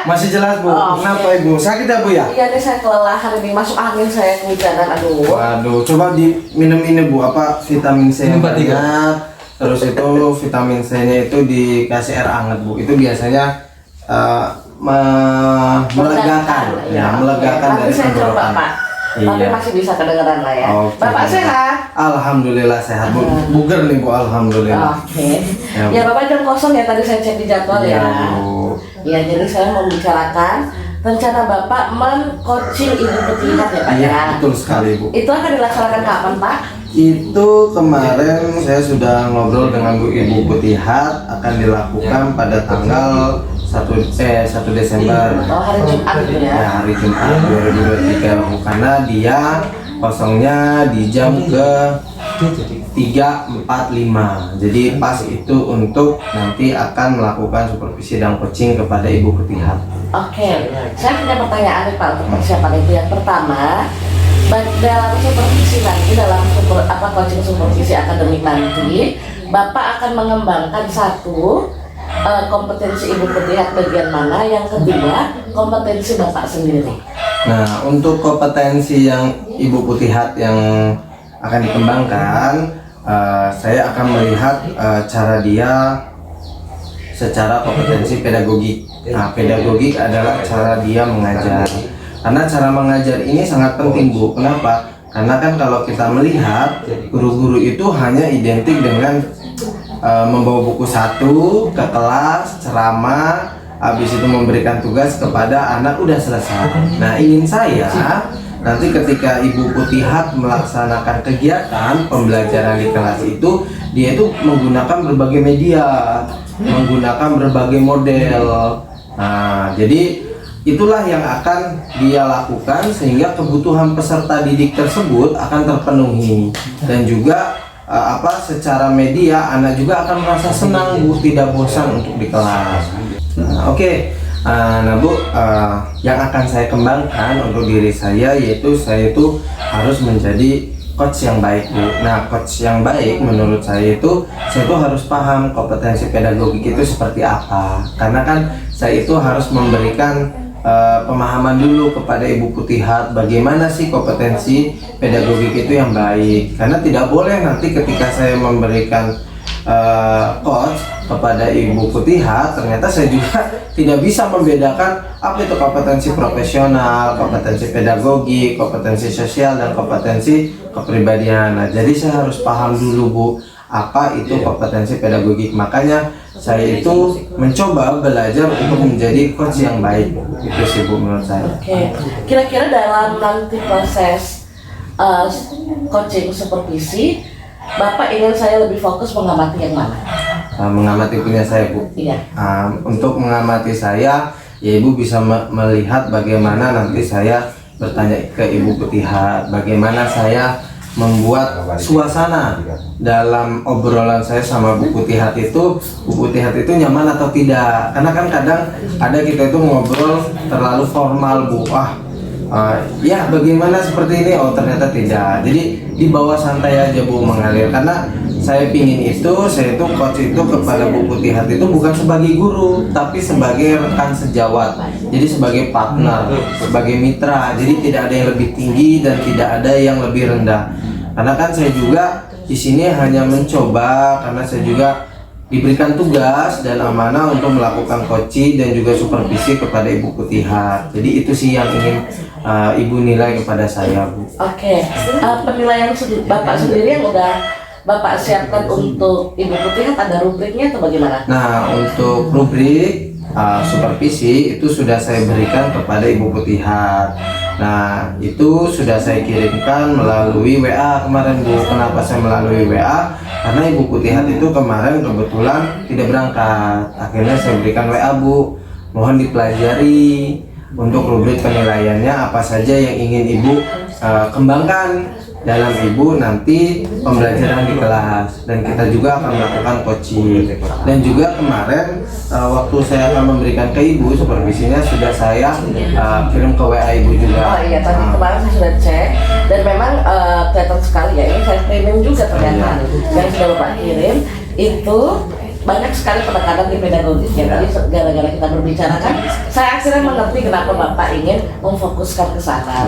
Masih jelas Bu. Oh, Kenapa okay. Ibu? Sakit ya Bu ya? Iya nih saya kelelahan ini masuk angin saya kehujanan aduh. Waduh, coba diminum ini Bu, apa vitamin C yang banyak. Terus itu vitamin C-nya itu dikasih air hangat Bu. Itu biasanya melegakan ya, melegakan dari saya coba Pak. Tapi Iya. masih bisa kedengaran lah ya. Oke. Bapak sehat? Alhamdulillah sehat Bu. Buger nih Bu, alhamdulillah. Oke. Ya, Bu. Ya Bapak jam kosong ya tadi saya cek di jadwal Iya, ya. Bu. Ya jadi saya mau bicarakan rencana Bapak men-coaching ibu petihat ya Pak Iya, ya. betul sekali Bu. Itu akan dilaksanakan kapan Pak? Itu kemarin saya sudah ngobrol dengan Bu Ibu Petihat, akan dilakukan pada tanggal 1 Desember. Oh hari Jumat gitu ya. Ya, hari Jumat 2023 Bu. Karena dia kosongnya di jam ke 3.45. Jadi pas itu untuk nanti akan melakukan supervisi dan coaching kepada Ibu Petihat. Oke, saya punya pertanyaan nih Pak untuk persiapan itu. Yang pertama, dalam supervisi nanti, dalam coaching supervisi akademik nanti, Bapak akan mengembangkan satu kompetensi ibu petihat bagian mana, yang kedua kompetensi Bapak sendiri. Nah, untuk kompetensi yang Ibu Petihat yang akan dikembangkan, saya akan melihat cara dia secara kompetensi pedagogik. Nah, pedagogik adalah cara dia mengajar. Karena cara mengajar ini sangat penting Bu. Kenapa? Karena kan kalau kita melihat guru-guru itu hanya identik dengan membawa buku satu ke kelas, ceramah, habis itu memberikan tugas kepada anak, udah selesai. Nah, ingin saya nanti ketika Ibu Petihat melaksanakan kegiatan pembelajaran di kelas itu, dia itu menggunakan berbagai media, menggunakan berbagai model. Nah, jadi itulah yang akan dia lakukan sehingga kebutuhan peserta didik tersebut akan terpenuhi, dan juga secara media anak juga akan merasa senang Bu, tidak bosan untuk di kelas. Oke. Nah Bu, yang akan saya kembangkan untuk diri saya yaitu saya itu harus menjadi coach yang baik Bu. Nah, coach yang baik menurut saya itu harus paham kompetensi pedagogik itu seperti apa. Karena kan saya itu harus memberikan pemahaman dulu kepada Ibu Petihat bagaimana sih kompetensi pedagogik itu yang baik. Karena tidak boleh nanti ketika saya memberikan coach kepada Ibu Petihat, ternyata saya juga tidak bisa membedakan apa itu kompetensi profesional, kompetensi pedagogik, kompetensi sosial, dan kompetensi kepribadian. Nah, jadi saya harus paham dulu Bu, apa itu kompetensi pedagogik. Makanya saya itu mencoba belajar untuk menjadi coach yang baik. Itu sih Bu menurut saya. Oke. Kira-kira dalam nanti proses coaching supervisi, Bapak ingin saya lebih fokus mengamati yang mana? Mengamati punya saya Bu. Iya. Untuk mengamati saya, ya Ibu bisa melihat bagaimana nanti saya bertanya ke Ibu Petihat, bagaimana saya membuat suasana dalam obrolan saya sama Bu Petihat itu, Bu Petihat itu nyaman atau tidak. Karena kan kadang ada kita itu ngobrol terlalu formal Bu. Ya bagaimana seperti ini, oh ternyata tidak. Jadi dibawa santai aja Bu, mengalir. Karena saya pingin saya itu coach itu kepada Bu Petihat itu bukan sebagai guru, tapi sebagai rekan sejawat. Jadi sebagai partner, sebagai mitra. Jadi tidak ada yang lebih tinggi dan tidak ada yang lebih rendah. Karena kan saya juga di sini hanya mencoba, karena saya juga diberikan tugas dan amanah untuk melakukan coaching dan juga supervisi kepada Ibu Putihat. Jadi itu sih yang ingin Ibu nilai kepada saya, Bu. Oke, penilaian Bapak sendiri yang udah Bapak siapkan untuk Ibu Putihat ada rubriknya atau bagaimana? Nah, untuk rubrik supervisi itu sudah saya berikan kepada Ibu Putihat. Nah, itu sudah saya kirimkan melalui WA kemarin, Bu. Kenapa saya melalui WA? Karena Ibu Putihat itu kemarin kebetulan tidak berangkat. Akhirnya saya berikan WA, Bu. Mohon dipelajari untuk rubrik penilaiannya apa saja yang ingin Ibu kembangkan dalam Ibu nanti pembelajaran di kelas, dan kita juga akan melakukan coaching. Dan juga kemarin waktu saya akan memberikan ke Ibu supervisinya sudah saya kirim ke WA Ibu juga. Oh iya, tadi kemarin saya sudah cek dan memang kelihatan sekali ya, ini saya premium juga ternyata yang sudah Bapak kirim itu banyak sekali penekanan di pedagogik ya. Tadi gara-gara kita berbicara kan, saya akhirnya mengerti kenapa Bapak ingin memfokuskan ke sana.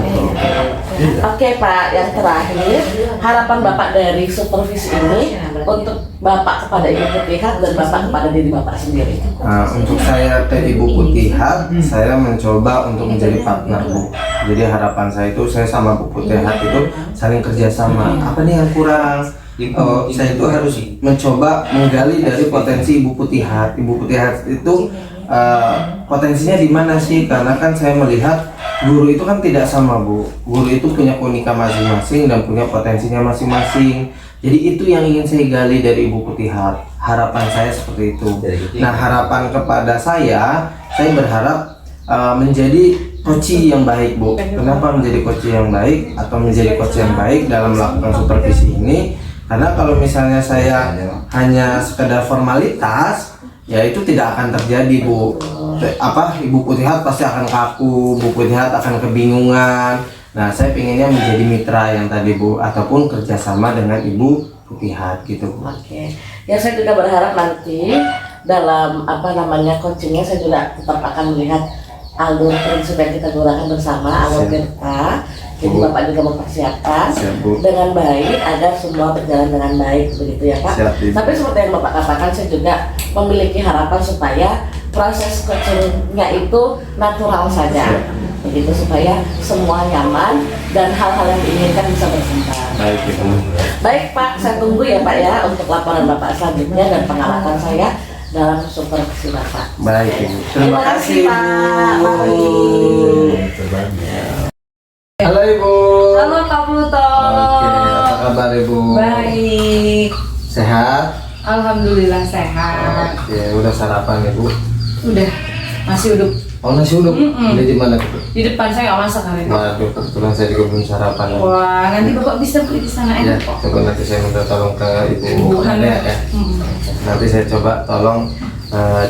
Oke Pak, yang terakhir harapan Bapak dari supervisi ini untuk Bapak kepada Ibu Putihat dan Bapak kepada diri Bapak sendiri. Untuk saya ke Ibu Putihat, saya mencoba untuk menjadi partner, Bu. Jadi harapan saya itu saya sama Bu Putihat itu saling kerjasama. Apa nih yang kurang? Saya itu harus mencoba menggali dari potensi Ibu Putihat. Ibu Putihat itu potensinya di mana sih? Karena kan saya melihat guru itu kan tidak sama, Bu. Guru itu punya keunikan masing-masing dan punya potensinya masing-masing. Jadi itu yang ingin saya gali dari Ibu Putihat. Harapan saya seperti itu. Nah, harapan kepada saya berharap menjadi coach yang baik, Bu. Kenapa menjadi coach yang baik atau menjadi coach yang baik dalam melakukan supervisi ini? Karena kalau misalnya saya hanya sekedar formalitas, ya itu tidak akan terjadi, Bu. Ibu Putihat pasti akan kaku, Bu Putihat akan kebingungan. Nah, saya pinginnya menjadi mitra yang tadi, Bu, ataupun kerjasama dengan Ibu Putihat gitu, Bu. Oke, ya saya juga berharap nanti dalam coachingnya saya juga tetap akan melihat alur prinsip yang kita gunakan bersama, alur kita. Jadi Bapak juga mempersiapkan dengan baik agar semua berjalan dengan baik, begitu ya Pak. Tapi seperti yang Bapak katakan, saya juga memiliki harapan supaya proses coachingnya itu natural saja, begitu supaya semua nyaman dan hal-hal yang diinginkan bisa berkembang. Baik Pak, saya tunggu ya Pak ya untuk laporan Bapak selanjutnya dan pengalaman saya dalam supervisi Bapak. Baik, Ibu. Terima kasih, Pak. Bu. Halo Ibu. Halo Kak Pluto. Oke, apa kabar Ibu? Baik. Sehat? Alhamdulillah sehat. Oke, udah sarapan Ibu? Udah, masih uduk. Oh, nasi uduk? Ini di mana Ibu? Di depan saya nggak masak hari ini. Waduh, kebetulan saya juga belum sarapan. Wah, nanti Bapak bisa beli di sana Ya, enak kok. coba nanti saya minta tolong ke Ibu Ibu Hana Hana. ya. Nanti saya coba tolong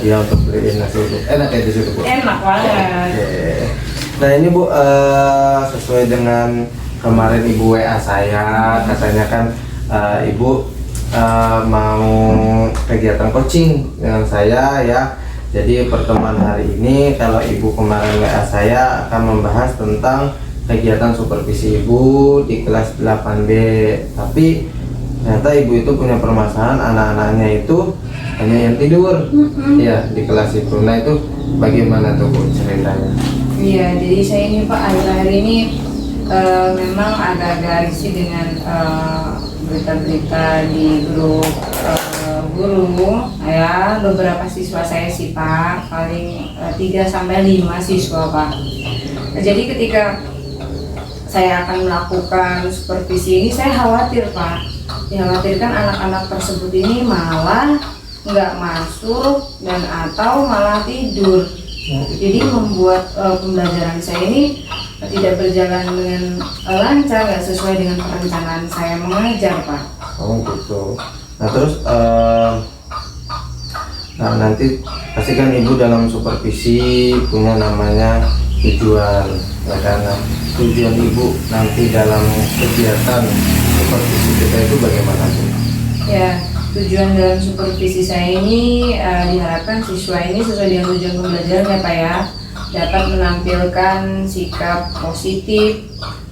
dia untuk beliin nasi uduk. Enak ya di situ, Bu? Enak banget. Oke. Nah ini Bu, sesuai dengan kemarin Ibu WA saya, katanya kan Ibu mau kegiatan coaching dengan saya ya. Jadi pertemuan hari ini kalau Ibu kemarin WA saya akan membahas tentang kegiatan supervisi Ibu di kelas 8B. Tapi ternyata Ibu itu punya permasalahan, anak-anaknya itu hanya yang tidur ya di kelas itu. Nah itu bagaimana tuh Bu ceritanya? Iya, jadi saya ini Pak akhir-akhir ini memang agak-agak risih dengan berita-berita di grup guru ya. Beberapa siswa saya sih Pak, paling 3-5 siswa Pak. Nah, jadi ketika saya akan melakukan supervisi ini, saya khawatir Pak, dikhawatirkan anak-anak tersebut ini malah nggak masuk dan atau malah tidur. Jadi membuat pembelajaran saya ini tidak berjalan dengan lancar, nggak sesuai dengan perencanaan saya mengajar Pak. Oh gitu. Nah terus nanti pasti kan Ibu dalam supervisi punya namanya tujuan, ya karena tujuan Ibu nanti dalam kegiatan supervisi kita itu bagaimana Bu? Ya, tujuan dalam supervisi saya ini diharapkan siswa ini sesuai dengan tujuan pembelajaran ya Pak ya, dapat menampilkan sikap positif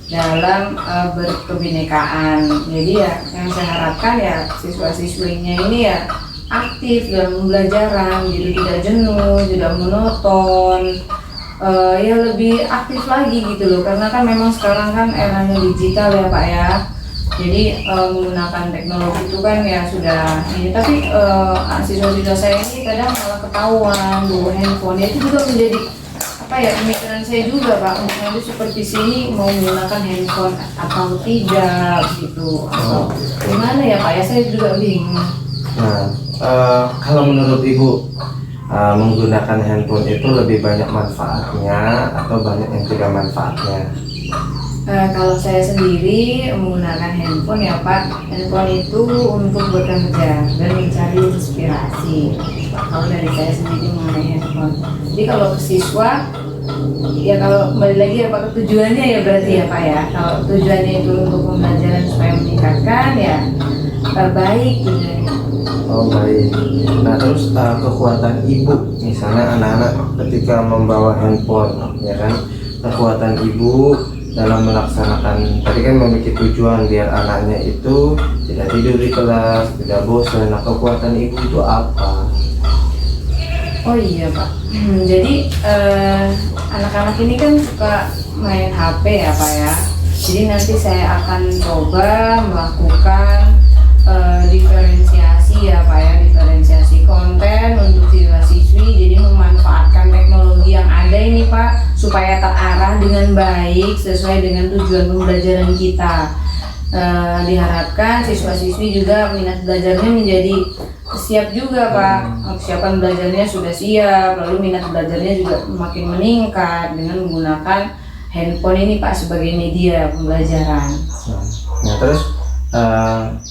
dalam berkebinekaan. Jadi ya yang saya harapkan ya siswa-siswinya ini ya aktif dalam pembelajaran, jadi tidak jenuh, tidak monoton, ya lebih aktif lagi gitu loh, karena kan memang sekarang kan eranya digital ya Pak ya. Jadi menggunakan teknologi itu kan ya sudah ini, tapi siswa-siswa saya ini kadang malah ketahuan bawa handphone, ya itu juga menjadi apa ya, pemikiran saya juga Pak, untuk nanti supervisi ini mau menggunakan handphone atau tidak gitu, atau gimana ya Pak ya, saya juga bingung. Nah, kalau menurut Ibu menggunakan handphone itu lebih banyak manfaatnya atau banyak yang tidak manfaatnya? Kalau saya sendiri menggunakan handphone ya Pak, handphone itu untuk bekerja dan mencari inspirasi. Kalau dari saya sendiri mengenai handphone. Jadi kalau ke siswa, ya kalau kembali lagi ya Pak, ke tujuannya ya berarti ya Pak ya. Kalau tujuannya itu untuk pembelajaran supaya meningkatkan ya baik tujuannya. Oh baik. Nah terus kekuatan ibu, misalnya anak-anak ketika membawa handphone, ya kan, kekuatan ibu dalam melaksanakan tadi kan memiliki tujuan biar anaknya itu tidak tidur di kelas, tidak bosan. Nah kekuatan ibu itu apa? Oh iya Pak. Jadi anak-anak ini kan suka main HP ya Pak ya. Jadi nanti saya akan coba melakukan diferensiasi ya Pak ya, diferensiasi konten untuk siswa-siswi. Jadi memanfaatkan teknologi yang ada ini Pak supaya terarah dengan baik sesuai dengan tujuan pembelajaran kita. Diharapkan siswa-siswi juga minat belajarnya menjadi siap juga Pak. Kesiapan belajarnya sudah siap, lalu minat belajarnya juga makin meningkat dengan menggunakan handphone ini Pak sebagai media pembelajaran. Nah terus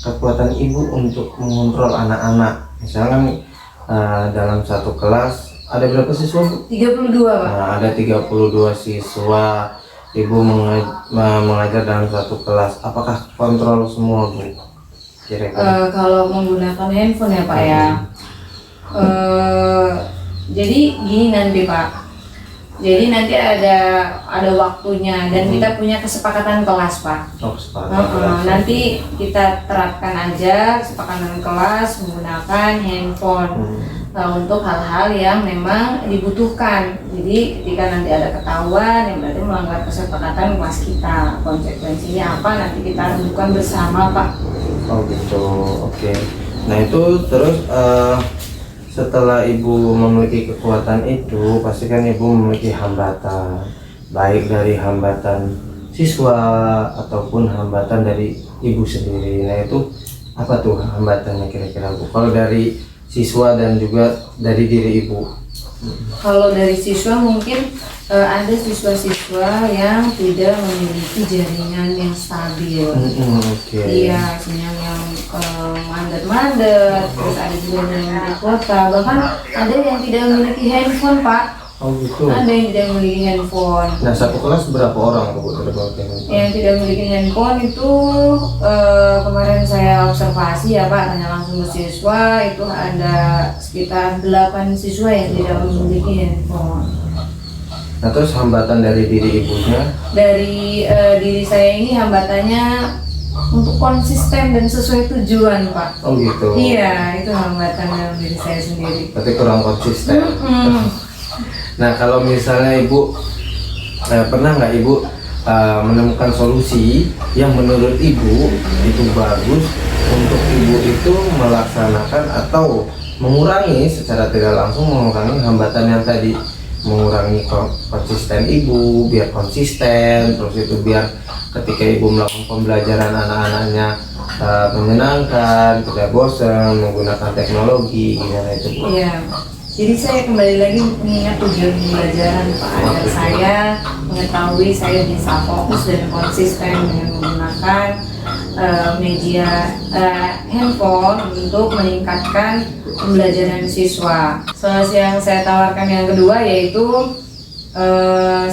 kekuatan ibu untuk mengontrol anak-anak, misalkan dalam satu kelas ada berapa siswa Bu? 32 Pak. Nah, ada 32 siswa, ibu mengajar dalam satu kelas, apakah kontrol semua Bu? Kira-kira? Kalau menggunakan handphone ya Pak ya, jadi gini nanti Pak, jadi nanti ada waktunya dan kita punya kesepakatan kelas Pak. Oh, kesepakatan. Nanti kita terapkan aja kesepakatan kelas menggunakan handphone untuk hal-hal yang memang dibutuhkan. Jadi ketika nanti ada ketahuan yang berarti melanggar kesepakatan kelas kita, konsekuensinya apa nanti kita tentukan bersama Pak. Oh gitu, oke. Nah itu terus setelah ibu memiliki kekuatan itu, pasti kan ibu memiliki hambatan, baik dari hambatan siswa ataupun hambatan dari ibu sendiri. Nah itu apa tuh hambatannya kira-kira Bu? Kalau dari siswa dan juga dari diri ibu. Kalau dari siswa mungkin ada siswa-siswa yang tidak memiliki jaringan yang stabil. Iya, sinyal yang mandet-mandet, terus ada juga yang di kota, bahkan ada yang tidak memiliki handphone Pak. Oh gitu. Ada yang tidak memiliki handphone. Nah satu kelas berapa orang Bu? Yang tidak memiliki handphone itu kemarin saya observasi ya Pak, tanya langsung ke siswa, itu ada sekitar 8 siswa yang tidak memiliki handphone. Nah terus hambatan dari diri ibunya? Dari diri saya ini hambatannya untuk konsisten dan sesuai tujuan Pak. Oh gitu. Iya, itu hambatan dalam diri saya sendiri. Berarti kurang konsisten. Nah kalau misalnya ibu pernah nggak ibu menemukan solusi yang menurut ibu itu bagus untuk ibu itu melaksanakan atau mengurangi secara tidak langsung mengurangi hambatan yang tadi, mengurangi konsisten ibu biar konsisten, terus itu biar ketika ibu melakukan pembelajaran anak-anaknya menyenangkan, tidak bosan menggunakan teknologi, gimana itu Bu? Iya. Jadi saya kembali lagi mengingat tujuan pembelajaran Pak, agar saya mengetahui saya bisa fokus dan konsisten dengan menggunakan media handphone untuk meningkatkan pembelajaran siswa. Solusi yang saya tawarkan yang kedua yaitu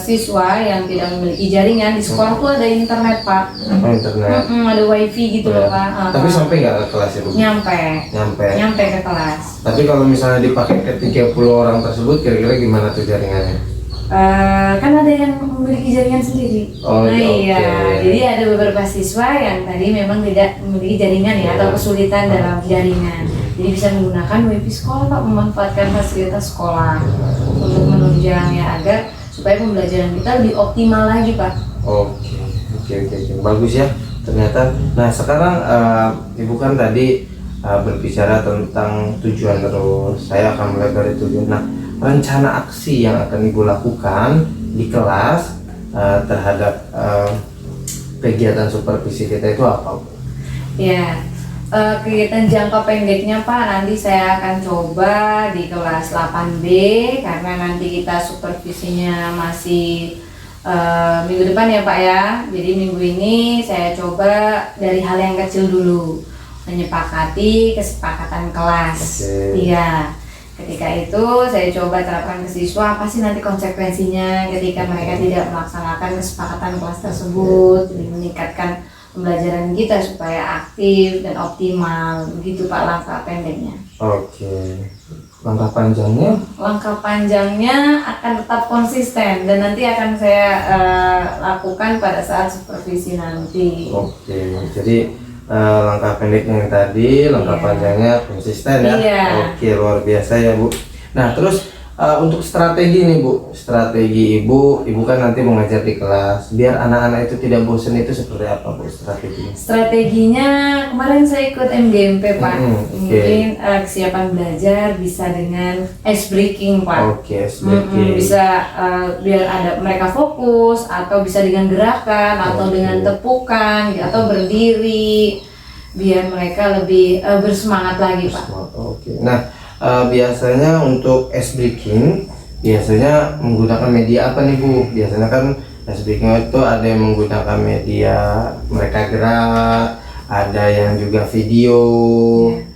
siswa yang tidak memiliki jaringan di sekolah tuh ada internet Pak. Internet. Ada wifi gitu loh Pak. Tapi sampai nggak ke kelas itu? Nyampe ke kelas. Tapi kalau misalnya dipakai ke 30 orang tersebut, kira-kira gimana tuh jaringannya? Kan ada yang memiliki jaringan sendiri. Oh iya. Okay. Jadi ada beberapa siswa yang tadi memang tidak memiliki jaringan ya, atau kesulitan dalam jaringan. Jadi bisa menggunakan WiFi sekolah Pak, memanfaatkan fasilitas sekolah untuk menunjang ya agar supaya pembelajaran kita lebih optimal lagi Pak. Oke, bagus ya ternyata. Nah sekarang ibu kan tadi berbicara tentang tujuan, terus saya akan mulai dari tujuan. Nah rencana aksi yang akan ibu lakukan di kelas terhadap kegiatan supervisi kita itu apa, Bu? Ya, kegiatan jangka pendeknya Pak, nanti saya akan coba di kelas 8B karena nanti kita supervisinya masih minggu depan ya Pak ya. Jadi minggu ini saya coba dari hal yang kecil dulu, menyepakati kesepakatan kelas. Iya. Ketika itu saya coba terapkan ke siswa apa sih nanti konsekuensinya ketika mereka tidak melaksanakan kesepakatan kelas tersebut. Jadi meningkatkan pembelajaran kita supaya aktif dan optimal. Begitu Pak langkah pendeknya. Oke. Langkah panjangnya? Langkah panjangnya akan tetap konsisten dan nanti akan saya lakukan pada saat supervisi nanti. Oke. Jadi langkah pendeknya yang tadi, langkah panjangnya konsisten ya. Iya. Oke, luar biasa ya Bu. Nah terus untuk strategi nih Bu, strategi ibu kan nanti mengajar di kelas biar anak-anak itu tidak bosan, itu seperti apa Bu strateginya? Strateginya kemarin saya ikut MGMP Pak. Mungkin kesiapan belajar bisa dengan ice breaking Pak. Oke, ice breaking. Bisa biar ada mereka fokus, atau bisa dengan gerakan atau dengan tepukan atau berdiri biar mereka lebih bersemangat lagi Pak. Oke. Nah biasanya untuk ice breaking biasanya menggunakan media apa nih Bu? Biasanya kan ice breaking itu ada yang menggunakan media mereka gerak, ada yang juga video.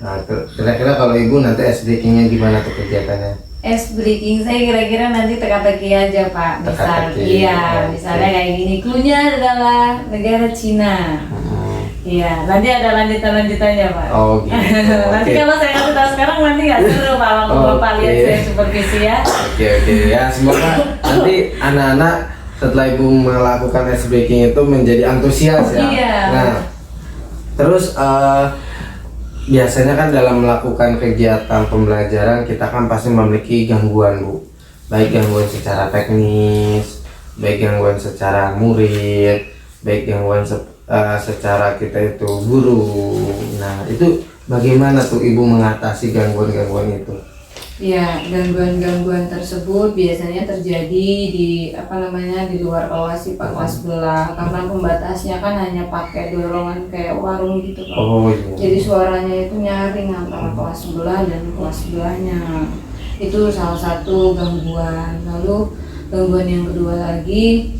Nah kira-kira kalau Ibu nanti ice breakingnya gimana tuh kegiatannya? Ice breaking saya kira-kira nanti teka-teki aja Pak. Misalnya kayak gini, cluenya adalah negara Cina. Iya, nanti ada lanjutannya Pak. Oh gitu. Nanti kalau saya kasih tahu sekarang nanti nggak seru Pak, waktu Bapak lihat saya supervisi ya. Oke ya, semoga nanti anak-anak setelah Ibu melakukan ice breaking itu menjadi antusias ya. Iya. Nah, terus biasanya kan dalam melakukan kegiatan pembelajaran kita kan pasti memiliki gangguan Bu, baik gangguan secara teknis, baik gangguan secara murid, baik gangguan secara kita itu guru. Nah itu bagaimana tuh Ibu mengatasi gangguan-gangguan itu? Ya, gangguan-gangguan tersebut biasanya terjadi di di luar kelas sih Pak, kelas sebelah, karena pembatasnya kan hanya pakai dorongan kayak warung gitu Pak. Oh iya. Jadi suaranya itu nyaring antara kelas sebelah dan kelas sebelahnya. Itu salah satu gangguan. Lalu gangguan yang kedua lagi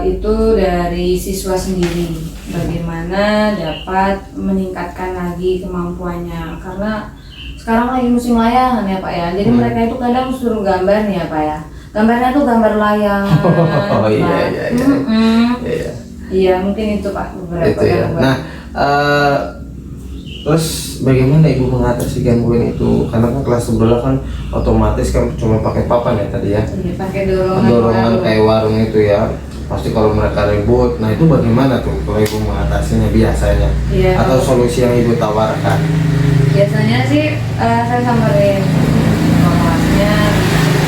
itu dari siswa sendiri, bagaimana dapat meningkatkan lagi kemampuannya, karena sekarang lagi musim layangan ya Pak ya, jadi mereka itu kadang suruh gambar nih ya Pak ya, gambarnya tuh gambar layangan. Oh iya. Iya mungkin itu Pak beberapa itu ya. gangguan. Nah terus bagaimana Ibu mengatasi gangguan itu? Karena kan kelas sebelah kan otomatis kan cuma pakai papan ya tadi ya. Iya, pakai dorongan warung. Kayak warung itu ya. Pasti kalau mereka ribut. Nah itu bagaimana tuh kalau Ibu mengatasinya biasanya? Iya. Atau solusi yang Ibu tawarkan? Biasanya sih saya samperin informasinya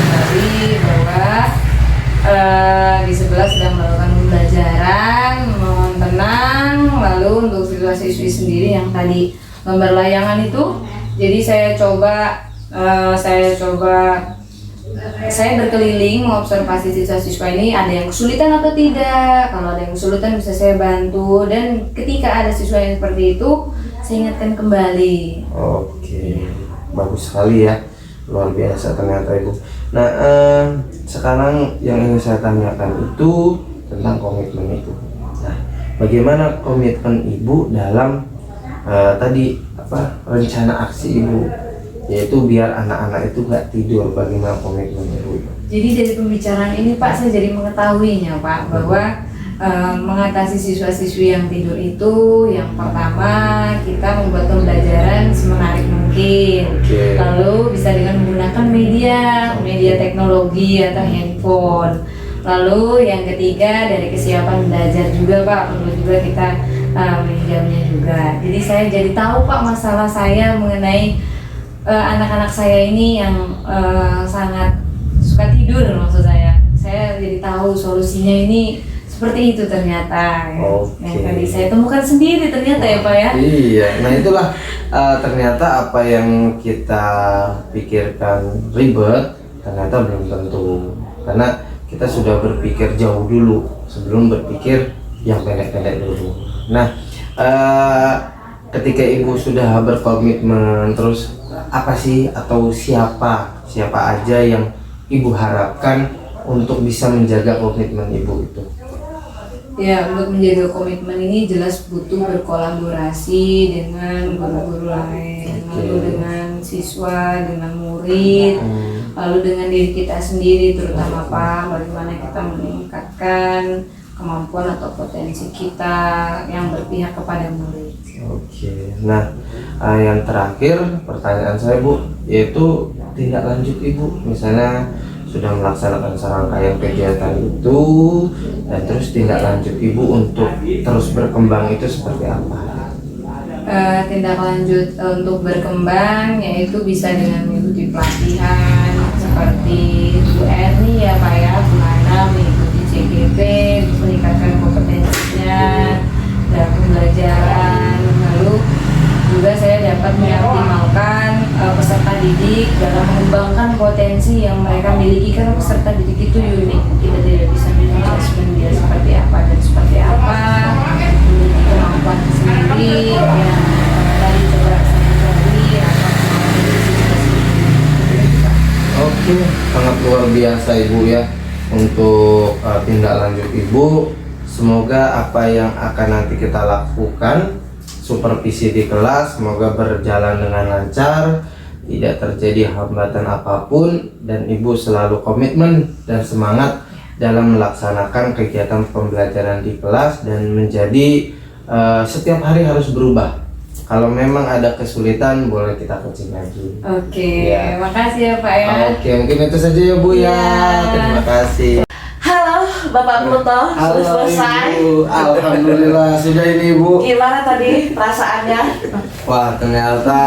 tadi bahwa di sebelah sedang melakukan pembelajaran, mohon tenang. Lalu untuk siswa-siswi sendiri yang tadi gambar layangan itu, jadi saya berkeliling mengobservasi siswa-siswa ini ada yang kesulitan atau tidak. Kalau ada yang kesulitan bisa saya bantu, dan ketika ada siswa yang seperti itu saya ingatkan kembali. Oke, bagus sekali ya, luar biasa ternyata Ibu. Nah sekarang yang ingin saya tanyakan itu tentang komitmen itu. Nah bagaimana komitmen Ibu dalam tadi rencana aksi Ibu, yaitu biar anak-anak itu nggak tidur, bagaimana komitmen Ibu? Jadi dari pembicaraan ini Pak, saya jadi mengetahuinya Pak bahwa mengatasi siswa-siswi yang tidur itu, yang pertama kita membuat pembelajaran semenarik mungkin. Lalu bisa dengan menggunakan media teknologi atau handphone. Lalu yang ketiga dari kesiapan belajar juga Pak, perlu juga kita meninjaunya juga. Jadi saya jadi tahu Pak masalah saya mengenai anak-anak saya ini yang sangat suka tidur, maksud saya. Saya jadi tahu solusinya ini seperti itu ternyata. Oke. Yang tadi saya temukan sendiri ternyata ya Pak ya. Iya, nah itulah ternyata apa yang kita pikirkan ribet ternyata belum tentu, karena kita sudah berpikir jauh dulu sebelum berpikir yang pendek-pendek dulu. Nah, ketika ibu sudah berkomitmen, terus apa sih atau siapa aja yang ibu harapkan untuk bisa menjaga komitmen ibu itu? Ya, untuk menjaga komitmen ini jelas butuh berkolaborasi dengan guru-guru lain, lalu dengan siswa, dengan murid, lalu dengan diri kita sendiri, terutama Pak, bagaimana kita meningkatkan kemampuan atau potensi kita yang berpihak kepada murid. Oke, nah yang terakhir pertanyaan saya Bu, yaitu tindak lanjut ibu, misalnya sudah melaksanakan serangkaian kegiatan itu dan terus tindak lanjut ibu untuk terus berkembang itu seperti apa? Tindak lanjut untuk berkembang yaitu bisa dengan mengikuti pelatihan seperti Bu Erni ya Pak ya, bagaimana mengikuti CGP, meningkatkan kompetensinya dalam pembelajaran. Lalu juga saya dapat mengoptimalkan peserta didik dalam mengembangkan potensi yang mereka miliki, karena peserta didik itu unik, kita tidak bisa menjelaskan dia seperti apa dan seperti apa, memiliki kemampuan sendiri yang dari keberhasilan sendiri atau Oke, sangat luar biasa ibu ya untuk tindak lanjut ibu. Semoga apa yang akan nanti kita lakukan, supervisi di kelas, semoga berjalan dengan lancar, tidak terjadi hambatan apapun, dan ibu selalu komitmen dan semangat dalam melaksanakan kegiatan pembelajaran di kelas dan menjadi setiap hari harus berubah. Kalau memang ada kesulitan boleh kita coaching lagi. Oke, Ya. makasih ya Pak ya. Oke, mungkin itu saja ya Bu ya. Ya. Terima kasih. Halo Bapak Pluto, Halo sudah selesai. Ibu, alhamdulillah sudah ini Bu. Gimana tadi perasaannya? Wah, ternyata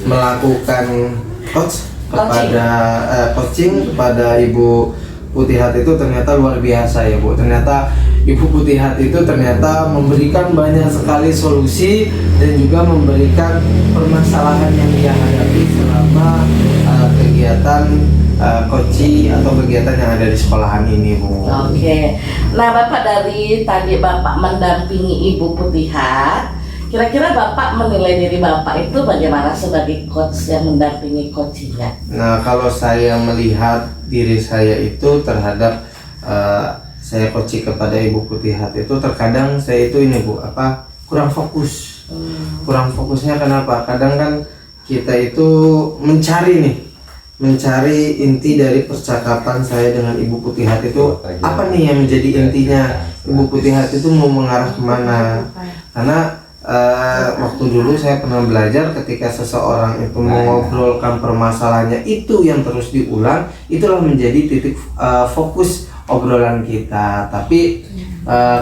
melakukan coaching kepada Ibu Putihat itu ternyata luar biasa ya Bu. Ternyata Ibu Putihat itu ternyata memberikan banyak sekali solusi dan juga memberikan permasalahan yang dia hadapi selama kegiatan coaching atau kegiatan yang ada di sekolahan ini Bu. Oke. Nah Bapak, dari tadi Bapak mendampingi Ibu Putihat, kira-kira Bapak menilai diri Bapak itu bagaimana sebagai coach yang mendampingi coachingnya? Nah, kalau saya melihat diri saya itu terhadap saya coaching kepada Ibu Putihat itu, terkadang saya itu ini Bu, kurang fokus. Kurang fokusnya kenapa? Kadang kan kita itu mencari inti dari percakapan saya dengan Ibu Putihat itu apa nih yang menjadi intinya. Ibu Putihat itu mau mengarah kemana? Karena waktu dulu saya pernah belajar ketika seseorang itu mengobrolkan permasalahannya itu yang terus diulang, itulah menjadi titik fokus obrolan kita. Tapi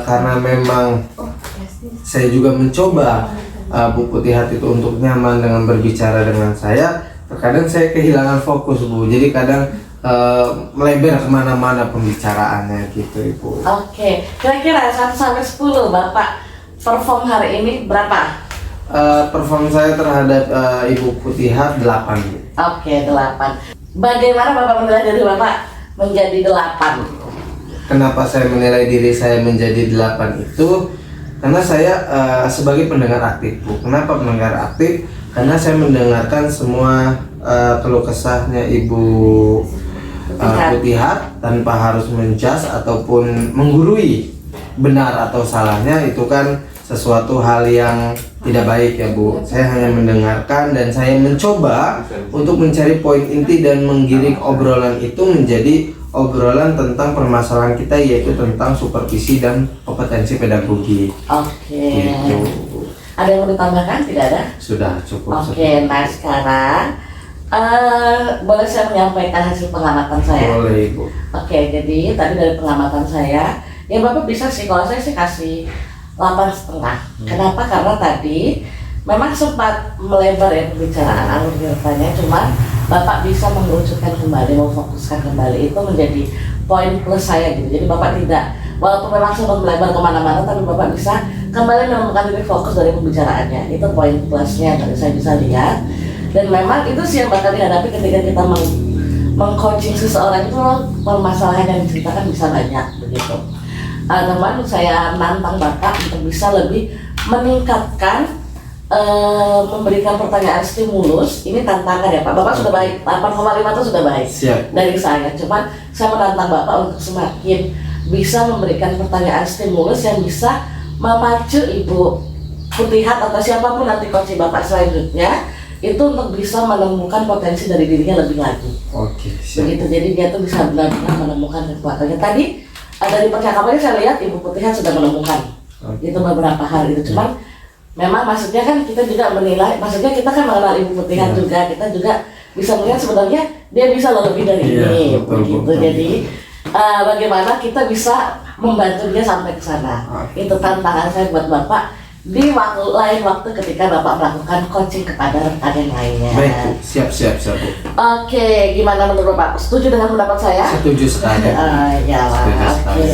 karena memang saya juga mencoba Bu Putihat itu untuk nyaman dengan berbicara dengan saya, terkadang saya kehilangan fokus Bu, jadi kadang melebar kemana-mana pembicaraannya gitu Ibu. Oke, kira-kira 1 sampai 10 Bapak perform hari ini berapa? Perform saya terhadap Ibu Putihat 8 Bu. Oke, 8. Bagaimana Bapak menilai diri Bapak menjadi 8? Kenapa saya menilai diri saya menjadi 8 itu? Karena saya sebagai pendengar aktif Bu. Kenapa pendengar aktif? Karena saya mendengarkan semua keluh kesahnya Ibu Putihat tanpa harus menjudge ataupun menggurui benar atau salahnya. Itu kan sesuatu hal yang tidak baik ya Bu. Saya hanya mendengarkan dan saya mencoba untuk mencari poin inti dan menggiring obrolan itu menjadi obrolan tentang permasalahan kita, yaitu tentang supervisi dan kompetensi pedagogi. Oke. Gitu. Ada yang mau ditambahkan? Tidak ada? Sudah cukup. Oke, nah sekarang boleh saya menyampaikan hasil pengamatan saya? Boleh Ibu. Oke, jadi tadi dari pengamatan saya, ya Bapak bisa sih, kalau saya sih kasih 8,5. Kenapa? Karena tadi memang sempat melebar ya pembicaraan alur ceritanya, cuman Bapak bisa mengerucutkan kembali, memfokuskan kembali, itu menjadi poin plus saya gitu. Jadi Bapak tidak, walaupun memang sempat melebar kemana-mana, tapi Bapak bisa kembali menemukan titik fokus dari pembicaraannya. Itu poin plusnya tadi saya bisa lihat. Dan memang itu sih yang bakal dihadapi ketika kita mengcoaching seseorang, itu permasalahan yang diceritakan bisa banyak begitu. Teman, saya nantang Bapak untuk bisa lebih meningkatkan, memberikan pertanyaan stimulus. Ini tantangan ya Pak. Bapak sudah baik, 8,5 itu sudah baik. Siap. Dari saya. Cuman saya menantang Bapak untuk semakin bisa memberikan pertanyaan stimulus yang bisa memacu Ibu Putihat atau siapapun nanti coach Bapak selanjutnya itu untuk bisa menemukan potensi dari dirinya lebih lagi. Oke, siap. Begitu, jadi dia tuh bisa benar-benar menemukan kekuatannya. Tadi dari percakapannya saya lihat Ibu Putihat sudah menemukan itu beberapa hal itu. Cuman memang maksudnya kan kita juga menilai, maksudnya kita kan mengenal Ibu Putihat juga, kita juga bisa melihat sebenarnya dia bisa lebih dari ini, begitu. Jadi bagaimana kita bisa membantu dia sampai ke sana. Itu tantangan saya buat Bapak di lain waktu ketika Bapak melakukan coaching kepada rekan yang lainnya. Baik Bu, siap Bu. Oke, gimana menurut Bapak? Setuju dengan pendapat saya? Setuju sekali. Ya lah, Setuju oke. sekali.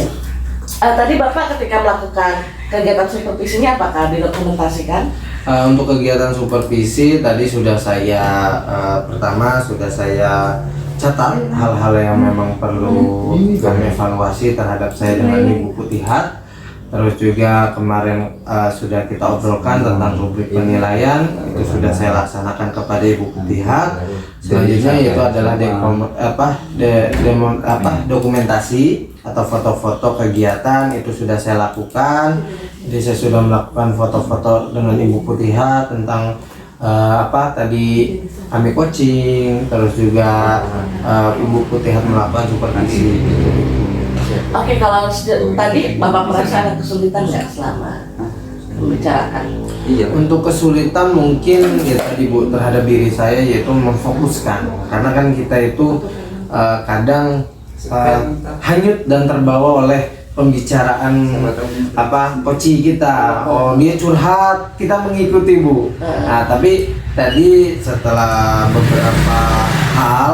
Tadi Bapak ketika melakukan kegiatan supervisi ini apakah didokumentasikan? Untuk kegiatan supervisi tadi sudah saya pertama sudah saya catat hal-hal yang memang perlu kami evaluasi terhadap saya dengan Ibu Putihat. Terus juga kemarin sudah kita obrolkan tentang rubrik penilaian, itu sudah saya laksanakan kepada Ibu Putihat. Selanjutnya itu adalah dokumentasi atau foto-foto kegiatan, itu sudah saya lakukan. Jadi saya sudah melakukan foto-foto dengan Ibu Putihat tentang tadi kami coaching, terus juga Ibu Putihat melakukan supervisi. Oke, kalau tadi Bapak merasa ada kesulitan nggak selama membicarakan? Iya. Untuk kesulitan mungkin ya tadi Bu terhadap diri saya, yaitu memfokuskan, karena kan kita itu kadang hanyut dan terbawa oleh pembicaraan coaching kita. Oh dia curhat, kita mengikuti Bu. Nah tapi tadi setelah beberapa hal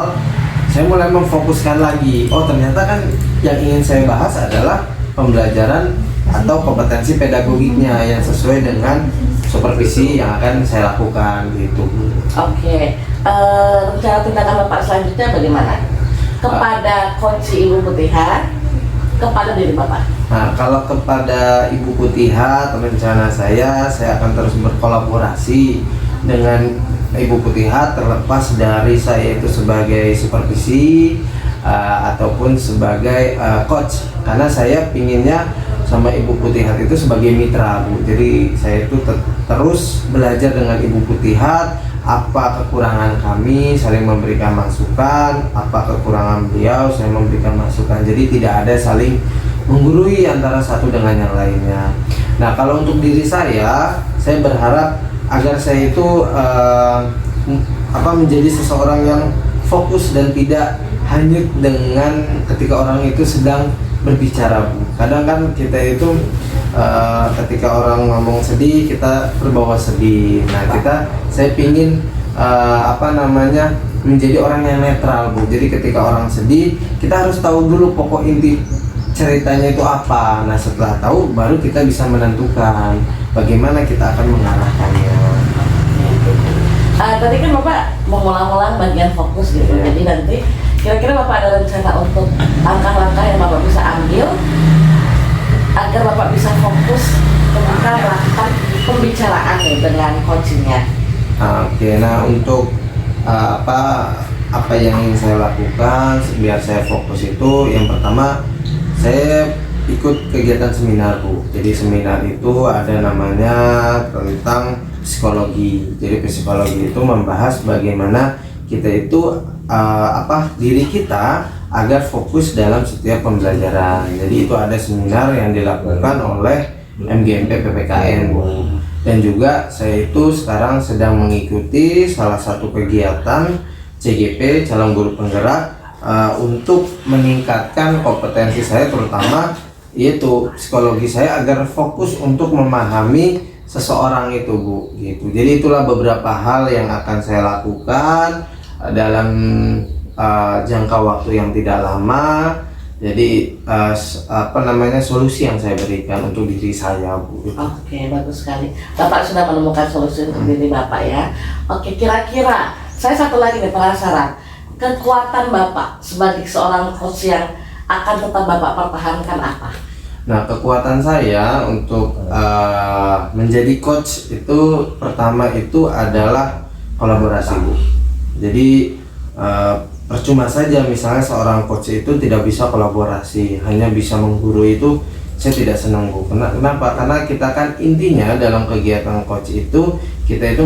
saya mulai memfokuskan lagi. Oh ternyata kan yang ingin saya bahas adalah pembelajaran atau kompetensi pedagogiknya yang sesuai dengan supervisi yang akan saya lakukan gitu. Oke, rencana tindakan Bapak selanjutnya bagaimana? Kepada coach Ibu Putihat, kepada diri Bapak? Nah kalau kepada Ibu Putihat, rencana saya akan terus berkolaborasi dengan Ibu Putihat, terlepas dari saya itu sebagai supervisi ataupun sebagai coach, karena saya pinginnya sama Ibu Putihat itu sebagai mitra Bu. Jadi saya itu terus belajar dengan Ibu Putihat, apa kekurangan kami, saling memberikan masukan, apa kekurangan beliau, saya memberikan masukan. Jadi tidak ada saling menggurui antara satu dengan yang lainnya. Nah kalau untuk diri saya berharap agar saya itu menjadi seseorang yang fokus dan tidak hanyut dengan ketika orang itu sedang berbicara Bu. Kadang kan kita itu ketika orang ngomong sedih kita terbawa sedih. Nah saya pingin menjadi orang yang netral Bu. Jadi ketika orang sedih kita harus tahu dulu pokok inti ceritanya itu apa. Nah setelah tahu baru kita bisa menentukan bagaimana kita akan mengarahkannya. Tadi kan Bapak mengulang-ulang bagian fokus gitu. Jadi nanti kira-kira Bapak ada rencana untuk langkah-langkah yang Bapak bisa ambil agar Bapak bisa fokus ketika melakukan pembicaraan dengan coachingnya? Oke, nah untuk apa yang ingin saya lakukan biar saya fokus itu, yang pertama saya ikut kegiatan seminar Bu. Jadi seminar itu ada namanya tentang psikologi. Jadi psikologi itu membahas bagaimana kita itu diri kita agar fokus dalam setiap pembelajaran. Jadi itu ada seminar yang dilakukan oleh MGMP PPKN Bu. Dan juga saya itu sekarang sedang mengikuti salah satu kegiatan CGP calon guru penggerak untuk meningkatkan kompetensi saya terutama itu psikologi saya agar fokus untuk memahami seseorang itu, Bu, gitu. Jadi itulah beberapa hal yang akan saya lakukan dalam jangka waktu yang tidak lama. Jadi solusi yang saya berikan untuk diri saya, Bu. Oke, bagus sekali. Bapak sudah menemukan solusi untuk diri Bapak ya. Oke, kira-kira saya satu lagi nih penasaran. Kekuatan Bapak sebagai seorang coach yang akan tetap Bapak pertahankan apa? Nah, kekuatan saya untuk menjadi coach itu pertama itu adalah kolaborasi, Bu. Jadi percuma saja misalnya seorang coach itu tidak bisa kolaborasi, hanya bisa menggurui, itu saya tidak senang, Bu. Kenapa? Karena kita kan intinya dalam kegiatan coach itu kita itu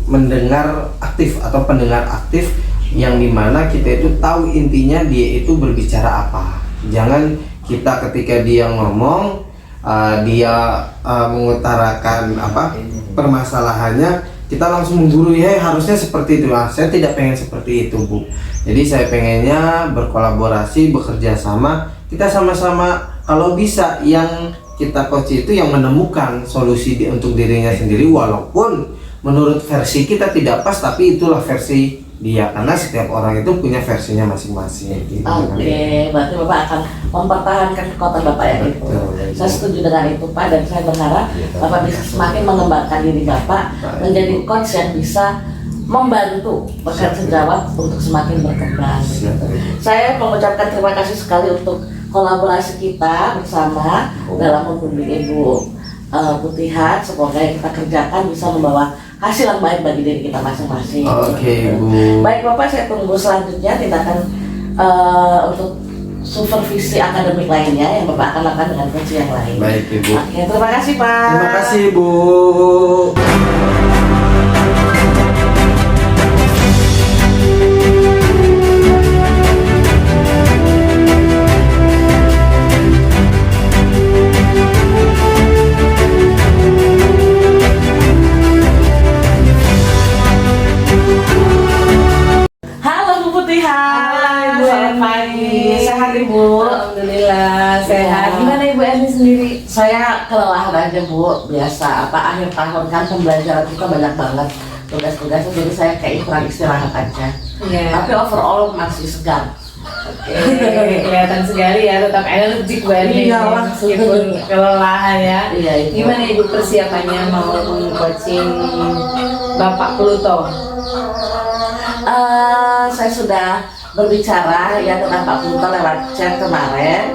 mendengar aktif atau pendengar aktif, yang dimana kita itu tahu intinya dia itu berbicara apa. Jangan kita ketika dia ngomong, dia mengutarakan permasalahannya, kita langsung menggurui, harusnya seperti itu. Saya tidak pengen seperti itu, Bu. Jadi saya pengennya berkolaborasi, bekerja sama, kita sama-sama, kalau bisa yang kita coach itu yang menemukan solusi untuk dirinya sendiri, walaupun menurut versi kita tidak pas, tapi itulah versi dia, karena setiap orang itu punya versinya masing-masing gitu. Oke, berarti Bapak akan mempertahankan kekuatan Bapak yang itu. Saya setuju dengan itu, Pak, dan saya berharap Bapak bisa semakin mengembangkan diri Bapak menjadi coach yang bisa membantu rekan sejawat untuk semakin berkembang. Saya mengucapkan terima kasih sekali untuk kolaborasi kita bersama dalam membimbing Ibu Putihat. Semoga yang kita kerjakan bisa membawa hasil yang baik bagi diri kita masing-masing. Oke, Bu. Baik Bapak, saya tunggu selanjutnya tindakan untuk supervisi akademik lainnya yang Bapak akan lakukan dengan coach yang lain. Baik, Ibu. Oke, terima kasih Pak. Terima kasih, Bu. Halo Bu Putihat. Selamat pagi. Sehat Ibu? Alhamdulillah sehat. Gimana Ibu Erni sendiri? Saya kelelahan aja Bu, biasa. Akhir tahun kan pembelajaran kita banyak banget tugas-tugasnya, jadi saya kayak kurang istirahat aja. Iya. Tapi overall masih segar. Kelihatan sekali ya, tetap energik Bu Erni. Iya lah. Meskipun kelelahan ya. Iya, Ibu. Gimana Ibu persiapannya mau coaching Bapak Pluto? Saya sudah berbicara ya dengan Pak Pluto lewat chat kemarin.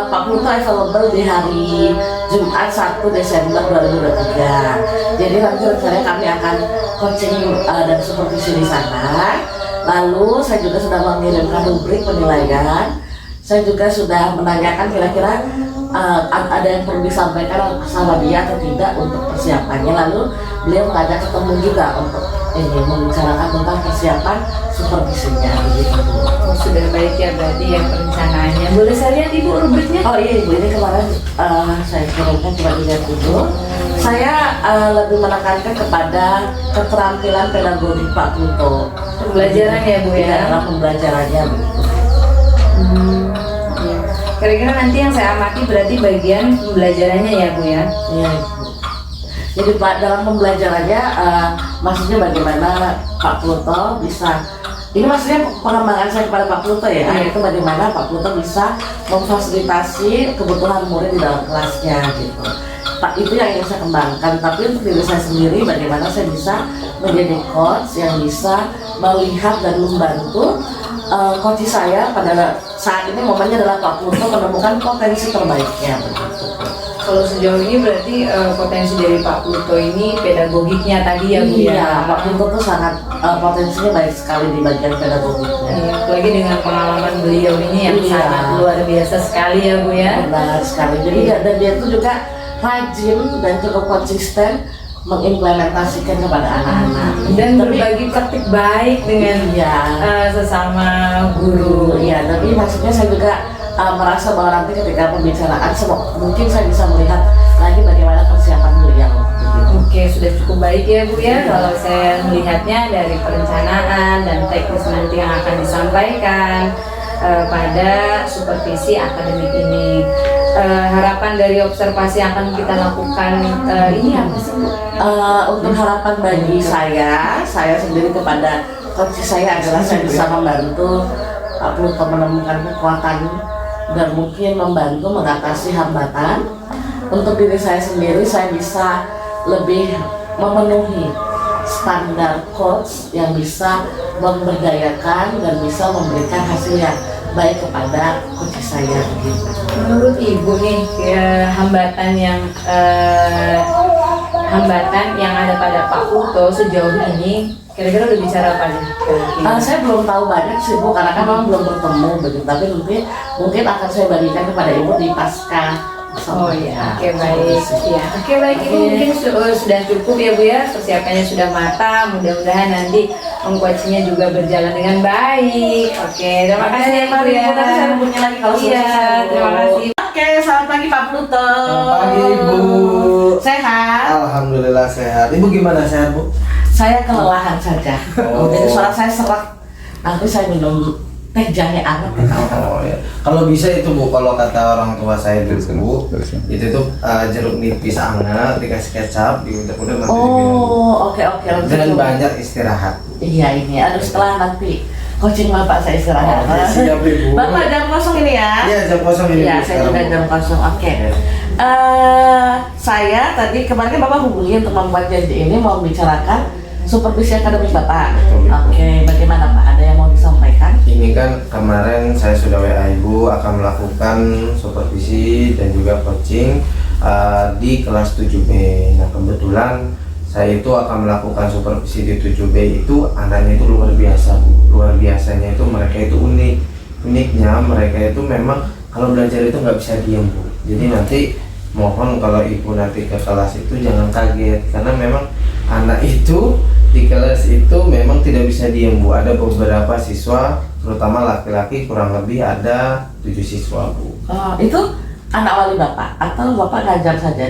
Pak Pluto available di hari Jumat 1 Desember 2023. Jadi nanti rencananya kami akan coaching dan supervisi di sana. Lalu saya juga sudah mengirimkan rubrik penilaian. Saya juga sudah menanyakan kira-kira ada yang perlu disampaikan sama dia atau tidak untuk persiapannya. Lalu beliau mengajak ketemu juga untuk membicarakan tentang persiapan supervisinya begitu. Oh, sudah baik ya berarti ya perencanaannya. Boleh saya lihat Ibu rubriknya? Oh iya Ibu, ini kemarin saya kirimkan, coba dilihat dulu. Saya lebih menekankan kepada keterampilan pedagogi Pak Pluto. Pembelajaran ya Bu ya? Dalam pembelajarannya begitu. Iya. Kira-kira nanti yang saya amati berarti bagian pembelajarannya ya Bu ya? Iya Ibu. Jadi Pak, dalam pembelajarannya maksudnya bagaimana Pak Pluto bisa, ini maksudnya pengembangan saya kepada Pak Pluto ya, itu bagaimana Pak Pluto bisa memfasilitasi kebutuhan murid di dalam kelasnya gitu. Pak, itu yang ingin saya kembangkan. Tapi untuk diri saya sendiri, bagaimana saya bisa menjadi coach yang bisa melihat dan membantu coach saya pada saat ini, momennya adalah Pak Pluto menemukan potensi terbaiknya begitu. Kalau sejauh ini berarti potensi dari Pak Pluto ini pedagogiknya tadi ya Bu ya? Iya, Pak Pluto tuh sangat potensinya baik sekali di bagian pedagogiknya. Iya, apalagi dengan pengalaman beliau ini yang Iya. sangat luar biasa sekali ya Bu ya? Benar sekali. Jadi dan dia itu juga rajin dan cukup konsisten mengimplementasikan kepada anak-anak. Dan Tapi- berbagi praktik baik dengan Iya. sesama guru. Iya, tapi maksudnya saya juga merasa bahwa nanti ketika pembicaraan mungkin saya bisa melihat lagi bagaimana persiapan beliau begitu. Oke, sudah cukup baik ya Bu ya. Iya. Kalau saya melihatnya dari perencanaan dan teknis nanti yang akan disampaikan pada supervisi akademik ini. harapan dari observasi yang akan kita lakukan ini apa sih Bu? Untuk harapan bagi saya sendiri kepada coach saya adalah saya bisa membantu Pak Pluto menemukan kekuatan dan mungkin membantu mengatasi hambatan. Untuk diri saya sendiri, saya bisa lebih memenuhi standar coach yang bisa memberdayakan dan bisa memberikan hasil yang baik kepada coach saya. Menurut Ibu nih, hambatan yang ada pada Pak Pluto sejauh ini, kira-kira udah bicara apa nih? Saya belum tahu banyak sih Bu, karena kan memang belum bertemu begitu. Tapi mungkin akan saya bagikan kepada Ibu di pasca. Oh iya, oke baik. Ya, oke baik Ibu, mungkin sudah cukup ya Bu ya, persiapannya sudah matang. Mudah-mudahan nanti coachingnya juga berjalan dengan baik. Oke, terima kasih ya Bu ya. Nanti saya hubungi lagi kalau Iya, selesai. terima kasih. Oke, selamat pagi Pak Pluto. Selamat pagi Ibu. Sehat? Alhamdulillah sehat. Ibu gimana, sehat Bu? Saya kelelahan saja. Oh. Jadi suara saya serak. Nanti saya minum teh jahe anget. Oh ya. Kalau bisa itu Bu, kalau kata orang tua saya dulu, itu tuh jeruk nipis hangat dikasih kecap, diudah-udah nanti diminum. Oh, oke. Dan banyak istirahat. Iya ini. Aduh setelah nanti coaching Bapak saya istirahat. Oke, siap Ibu. Bapak jam kosong ini ya? Iya, jam kosong ini. Iya, Bu, saya sekarang, juga Bu. jam kosong. Oke. Saya tadi kemarin Bapak hubungi untuk membuat janji ini mau bicarakan supervisi akademik Bapak. Betul. Oke, bagaimana Pak? Ada yang mau disampaikan? Ini kan kemarin saya sudah WA Ibu akan melakukan supervisi dan juga coaching di kelas 7B. Nah kebetulan saya itu akan melakukan supervisi di 7B itu anaknya itu luar biasa Bu. Luar biasanya itu mereka itu unik. Uniknya mereka itu memang kalau belajar itu nggak bisa diam Bu. Jadi nanti mohon kalau Ibu nanti ke kelas itu jangan kaget karena memang anak itu di kelas itu memang tidak bisa diam Bu. Ada beberapa siswa terutama laki-laki kurang lebih ada 7 siswa Bu. Oh, itu anak wali Bapak atau Bapak ngajar saja?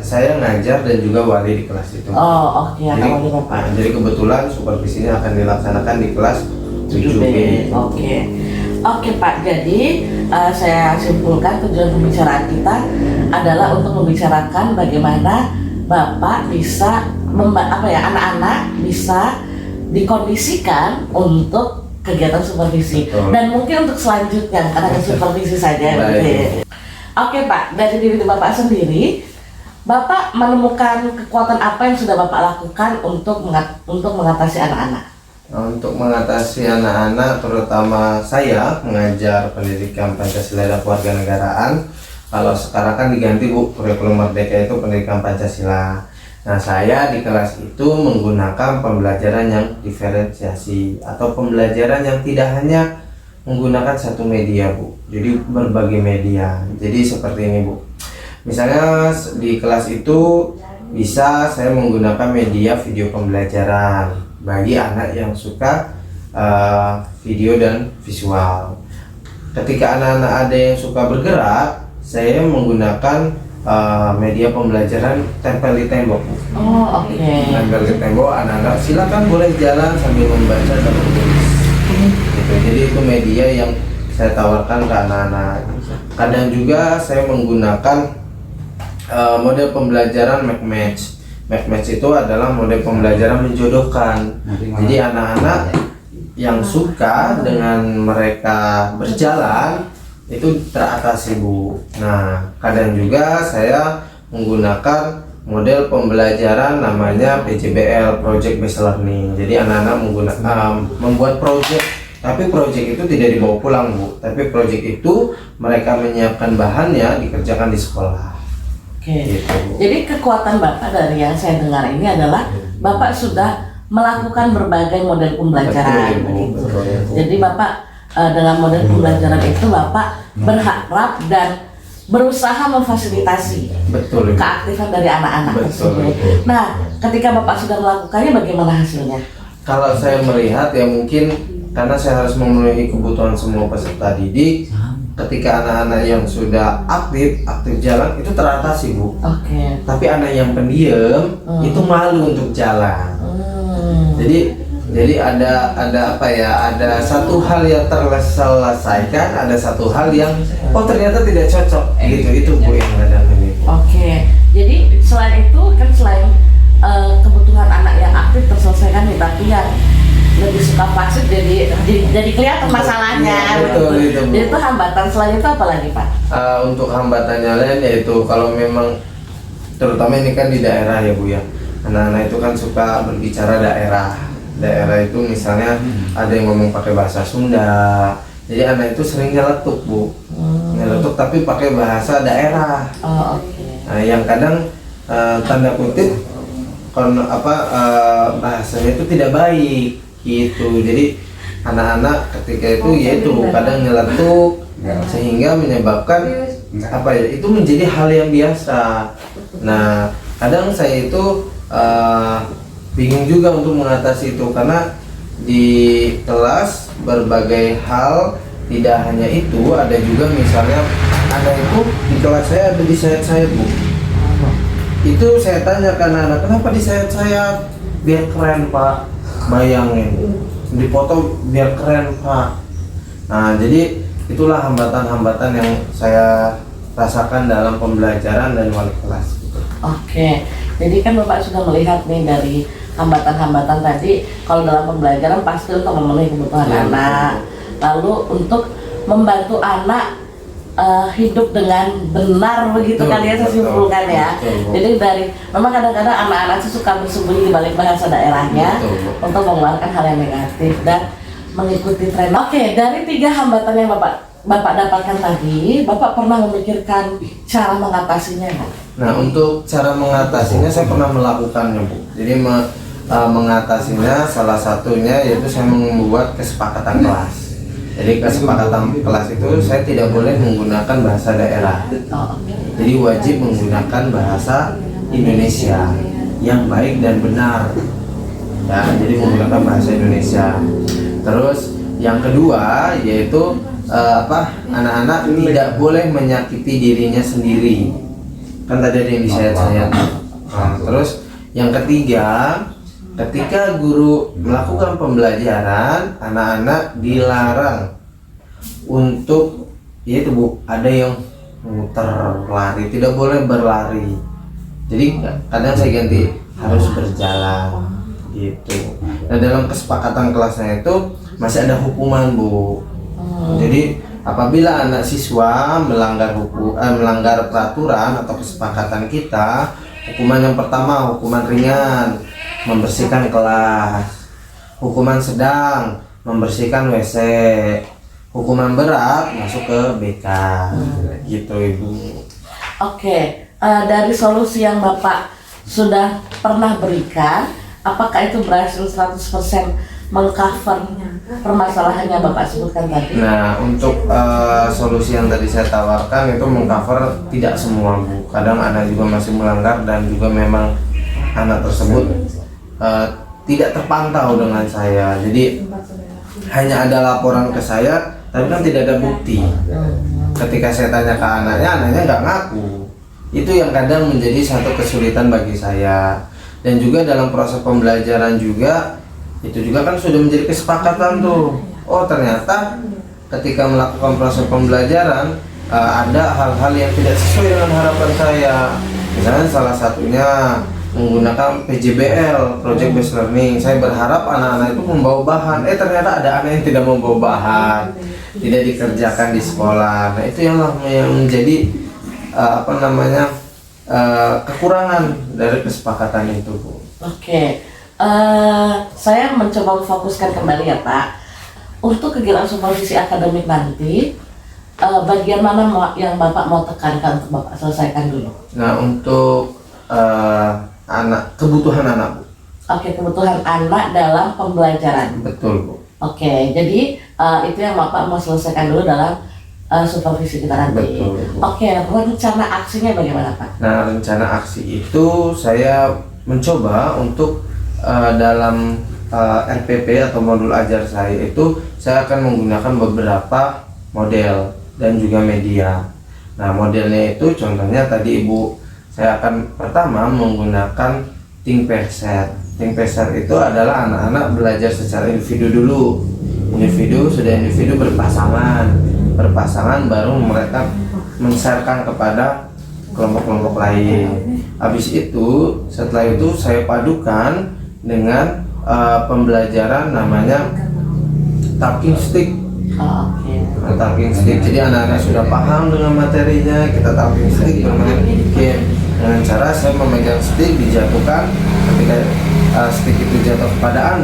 Saya ngajar dan juga wali di kelas itu. Oh, oke, anak Jadi, wali Bapak. jadi kebetulan supervisinya akan dilaksanakan di kelas 7B. Oke Pak, jadi saya simpulkan tujuan pembicaraan kita adalah untuk membicarakan bagaimana Bapak bisa anak-anak bisa dikondisikan untuk kegiatan supervisi. Betul. Dan mungkin untuk selanjutnya karena supervisi saja. Baik. Oke Pak, dari diri Bapak sendiri, Bapak menemukan kekuatan apa yang sudah Bapak lakukan untuk mengatasi anak-anak? Untuk mengatasi anak-anak, terutama saya mengajar pendidikan Pancasila dan Kewarganegaraan. Kalau sekarang kan diganti Bu, kurikulum Merdeka itu pendidikan Pancasila. Nah saya di kelas itu menggunakan pembelajaran yang diferensiasi atau pembelajaran yang tidak hanya menggunakan satu media Bu, jadi berbagai media. Jadi seperti ini Bu, misalnya di kelas itu bisa saya menggunakan media video pembelajaran bagi anak yang suka video dan visual. Ketika anak-anak ada yang suka bergerak, saya menggunakan media pembelajaran tempel di tembok. Oh, oke. Tempel di tembok, anak-anak silakan boleh jalan sambil membaca dan menulis. Gitu. Jadi itu media yang saya tawarkan ke anak-anak. Kadang juga saya menggunakan model pembelajaran Match. Match itu adalah model pembelajaran menjodohkan. Jadi anak-anak yang suka dengan mereka berjalan itu teratasi Bu. Nah kadang juga saya menggunakan model pembelajaran namanya PJBL, Project Based Learning. Jadi anak-anak membuat project, tapi project itu tidak dibawa pulang Bu, tapi project itu mereka menyiapkan bahannya dikerjakan di sekolah. Oke. Gitu, Bu. Jadi kekuatan Bapak dari yang saya dengar ini adalah Bapak sudah melakukan berbagai model pembelajaran. Betul, Bu. Begitu. Betul, Bu. Jadi Bapak dengan model pembelajaran itu Bapak berharap dan berusaha memfasilitasi Betul, Ibu. keaktifan dari anak-anak Betul, tersebut. Ibu. Nah, ketika Bapak sudah melakukannya, bagaimana hasilnya? Kalau saya melihat ya mungkin karena saya harus memenuhi kebutuhan semua peserta didik. Ketika anak-anak yang sudah aktif jalan itu teratasi Bu. Oke. Tapi anak yang pendiam itu malu untuk jalan. Jadi Jadi ada apa ya? Ada satu hal yang terselesaikan, ada satu hal yang ternyata tidak cocok. Gitu itu Bu yang kadang ini. Oke, jadi selain itu kan selain kebutuhan anak yang aktif terselesaikan nih, tapi yang lebih suka pasif jadi kelihatan masalahnya. Iya, betul, itu, Bu. Jadi itu hambatan. Selain itu apa lagi Pak? Untuk hambatannya lain yaitu kalau memang terutama ini kan di daerah ya Bu ya. Anak-anak itu kan suka berbicara daerah itu misalnya ada yang ngomong pakai bahasa Sunda, jadi anak itu sering nyeletuk Bu, nyeletuk tapi pakai bahasa daerah. Oh, oke. Nah, yang kadang tanda kutip bahasanya itu tidak baik gitu, jadi anak-anak ketika itu yaitu kadang nyeletuk sehingga menyebabkan itu menjadi hal yang biasa. Nah kadang saya itu bingung juga untuk mengatasi itu, karena di kelas berbagai hal, tidak hanya itu, ada juga misalnya ada itu di kelas saya ada disayat-sayat Bu. Itu saya tanya ke anak-anak, kenapa disayat-sayat? Biar keren Pak, bayangin dipoto biar keren Pak. Nah jadi itulah hambatan-hambatan yang saya rasakan dalam pembelajaran dan wali kelas. Oke, jadi kan Bapak sudah melihat nih dari hambatan-hambatan tadi, kalau dalam pembelajaran pasti untuk memenuhi kebutuhan anak, lalu untuk membantu anak hidup dengan benar, begitu kali ya saya simpulkan ya. Jadi memang kadang-kadang anak-anak itu suka bersembunyi di balik bahasa daerahnya untuk mengeluarkan hal yang negatif dan mengikuti tren. Oke, dari 3 hambatan yang Bapak dapatkan tadi, Bapak pernah memikirkan cara mengatasinya nggak? Nah untuk cara mengatasinya saya pernah melakukannya Bu. Jadi mengatasinya salah satunya yaitu saya membuat kesepakatan kelas. Jadi kesepakatan kelas itu saya tidak boleh menggunakan bahasa daerah. Jadi wajib menggunakan bahasa Indonesia yang baik dan benar. Ya, jadi menggunakan bahasa Indonesia. Terus yang kedua yaitu anak-anak tidak boleh menyakiti dirinya sendiri. Kan tadi ada yang disayat-sayat. Nah, terus yang ketiga, ketika guru melakukan pembelajaran, anak-anak dilarang untuk yaitu Bu, ada yang muter lari, tidak boleh berlari. Jadi kadang saya ganti harus berjalan gitu. Nah dalam kesepakatan kelasnya itu masih ada hukuman Bu. Jadi apabila anak siswa melanggar peraturan atau kesepakatan kita, hukuman yang pertama hukuman ringan, membersihkan kelas. Hukuman sedang, membersihkan WC. Hukuman berat masuk ke BK. Gitu Ibu. Oke, dari solusi yang Bapak sudah pernah berikan, apakah itu berhasil 100% mengcover permasalahannya Bapak sebutkan tadi? Nah, untuk solusi yang tadi saya tawarkan itu mengcover tidak semua Bu. Kadang anak juga masih melanggar dan juga memang anak tersebut tidak terpantau dengan saya. Jadi hanya ada laporan ke saya, tapi kan tidak ada bukti. Ketika saya tanya ke anaknya nggak ngaku. Itu yang kadang menjadi satu kesulitan bagi saya. Dan juga dalam proses pembelajaran juga itu juga kan sudah menjadi kesepakatan tuh. Oh ternyata ketika melakukan proses pembelajaran ada hal-hal yang tidak sesuai dengan harapan saya. Misalnya salah satunya menggunakan PJBL, Project Based Learning. Saya berharap anak-anak itu membawa bahan. Ternyata ada anak yang tidak membawa bahan, tidak dikerjakan di sekolah. Nah itu yang menjadi kekurangan dari kesepakatan itu Bu. Oke. Saya mencoba memfokuskan kembali ya Pak, untuk kegiatan supervisi akademik nanti, bagian mana yang Bapak mau tekankan untuk Bapak selesaikan dulu? Nah untuk kebutuhan anak Bu. Oke, kebutuhan anak dalam pembelajaran. Betul Bu. Oke, jadi itu yang Bapak mau selesaikan dulu dalam supervisi kita nanti. Betul Bu. Oke, rencana aksinya bagaimana Pak? Nah rencana aksi itu saya mencoba untuk dalam RPP atau modul ajar saya itu saya akan menggunakan beberapa model dan juga media. Nah modelnya itu contohnya tadi Ibu, saya akan pertama menggunakan Think Pacer. Think Pacer itu adalah anak-anak belajar secara individu dulu. Sudah individu berpasangan baru mereka men-sharekan kepada kelompok-kelompok lain. Habis itu, setelah itu saya padukan dengan pembelajaran namanya talking stick. Talking stick. Jadi anak-anak sudah paham dengan materinya, kita talking stick bermain game dengan cara saya memegang stick dijatuhkan. Ketika stick itu jatuh kepada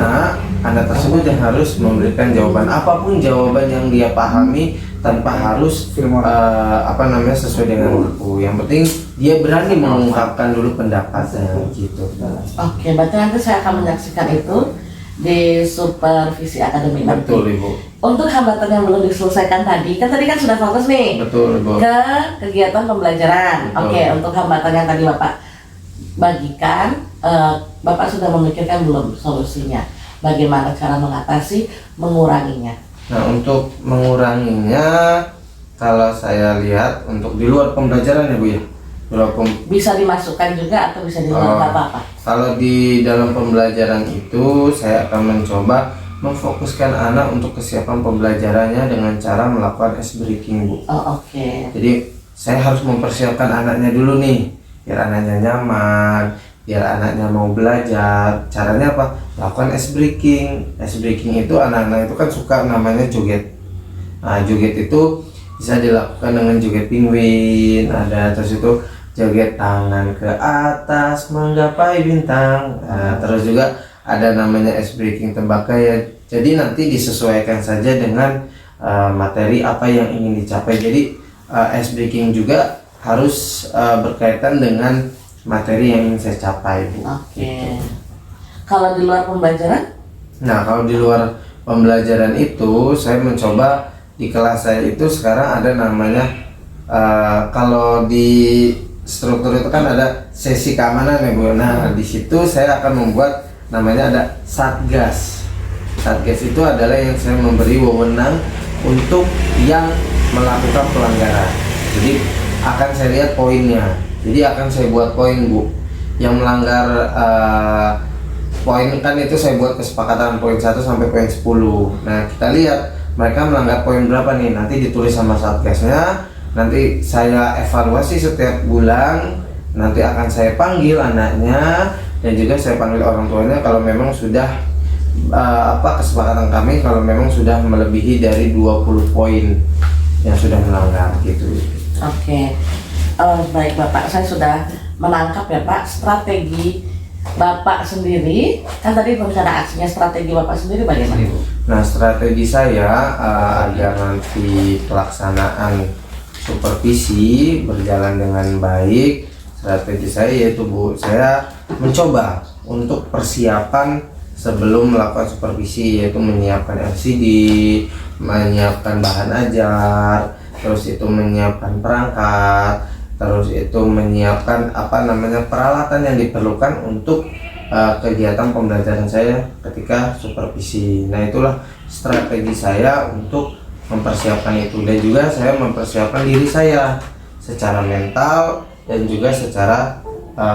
anak tersebut yang harus memberikan jawaban apapun jawaban yang dia pahami tanpa harus sesuai dengan buku. Yang penting dia berani mengungkapkan dulu pendapatnya gitu. Oke, berarti nanti saya akan menyaksikan itu di supervisi akademik nanti. Betul, Ibu. Untuk hambatan yang belum diselesaikan tadi kan sudah fokus nih. Betul, Ibu. Ke kegiatan pembelajaran. Betul. Oke, untuk hambatan yang tadi Bapak bagikan, Bapak sudah memikirkan belum solusinya? Bagaimana cara mengatasi, menguranginya? Nah, untuk menguranginya, kalau saya lihat untuk di luar pembelajaran ya Bu ya. Bisa dimasukkan juga atau bisa di luar apa-apa? Kalau di dalam pembelajaran itu saya akan mencoba memfokuskan anak untuk kesiapan pembelajarannya dengan cara melakukan ice breaking, Bu. Oke. Jadi saya harus mempersiapkan anaknya dulu nih, biar anaknya nyaman, biar anaknya mau belajar. Caranya apa? Lakukan ice breaking. Ice breaking itu anak-anak itu kan suka namanya joget. Nah, joget itu bisa dilakukan dengan joget penguin, ada terus itu joget tangan ke atas menggapai bintang. Nah, terus juga ada namanya ice breaking tembakau ya. Jadi nanti disesuaikan saja dengan materi apa yang ingin dicapai. Jadi ice breaking juga harus berkaitan dengan materi yang ingin saya capai, Bu. Oke. Kalau di luar pembelajaran? Nah, kalau di luar pembelajaran itu saya mencoba di kelas saya itu sekarang ada namanya kalau di struktur itu kan ada sesi keamanan ya Bu. Nah, di situ saya akan membuat namanya ada satgas. Satgas itu adalah yang saya memberi wewenang untuk yang melakukan pelanggaran. Jadi akan saya lihat poinnya. Jadi akan saya buat poin, Bu. Yang melanggar poin kan itu saya buat kesepakatan poin 1 sampai poin 10. Nah, kita lihat mereka melanggar poin berapa nih. Nanti ditulis sama satgasnya. Nanti saya evaluasi setiap bulan. Nanti akan saya panggil anaknya dan juga saya panggil orang tuanya kalau memang sudah kesepakatan kami kalau memang sudah melebihi dari 20 poin yang sudah melanggar gitu. Oke. Baik Bapak, saya sudah menangkap ya Pak strategi Bapak sendiri. Kan tadi rencana aksinya, strategi Bapak sendiri bagaimana? Nah, strategi saya agar nanti pelaksanaan supervisi berjalan dengan baik, strategi saya yaitu Bu, saya mencoba untuk persiapan sebelum melakukan supervisi, yaitu menyiapkan LCD, menyiapkan bahan ajar, terus itu menyiapkan perangkat, terus itu menyiapkan peralatan yang diperlukan untuk kegiatan pembelajaran saya ketika supervisi. Nah, itulah strategi saya untuk mempersiapkan itu, dan juga saya mempersiapkan diri saya secara mental dan juga secara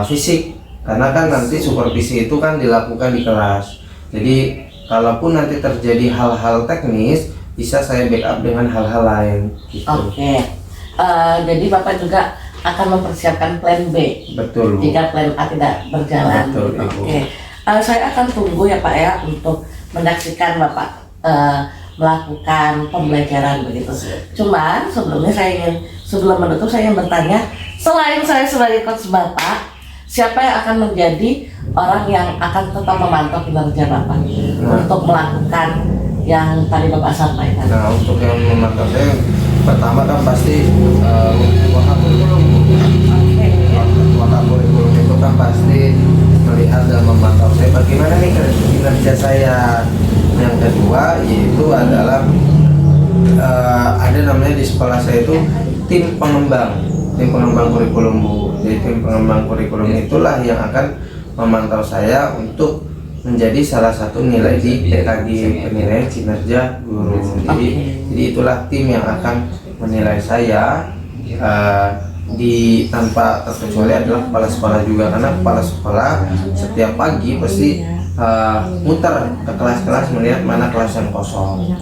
fisik, karena kan nanti supervisi itu kan dilakukan di kelas. Jadi kalaupun nanti terjadi hal-hal teknis, bisa saya backup dengan hal-hal lain gitu. Oke. Jadi Bapak juga akan mempersiapkan plan B. Betul, Bu. Jika plan A tidak berjalan. Betul, Ibu. Oke. Saya akan tunggu ya Pak ya untuk menyaksikan Bapak melakukan pembelajaran begitu. Cuman sebelumnya sebelum menutup saya ingin bertanya, selain saya sebagai coach Bapak, siapa yang akan menjadi orang yang akan tetap memantau kinerja Bapak untuk melakukan yang tadi Bapak sampaikan? Nah, untuk yang memantau saya, pertama kan pasti wakaf kurikulum. Wakaf kurikulum itu kan pasti melihat dan memantau saya bagaimana nih kinerja saya. Yang kedua yaitu adalah ada namanya di sekolah saya itu tim pengembang kurikulum, Bu. Jadi tim pengembang kurikulum itulah yang akan memantau saya untuk menjadi salah satu nilai di PKG, penilaian kinerja guru. Jadi itulah tim yang akan menilai saya tanpa terkecuali adalah kepala sekolah juga, karena kepala sekolah setiap pagi pasti muter ke kelas-kelas melihat mana kelas yang kosong.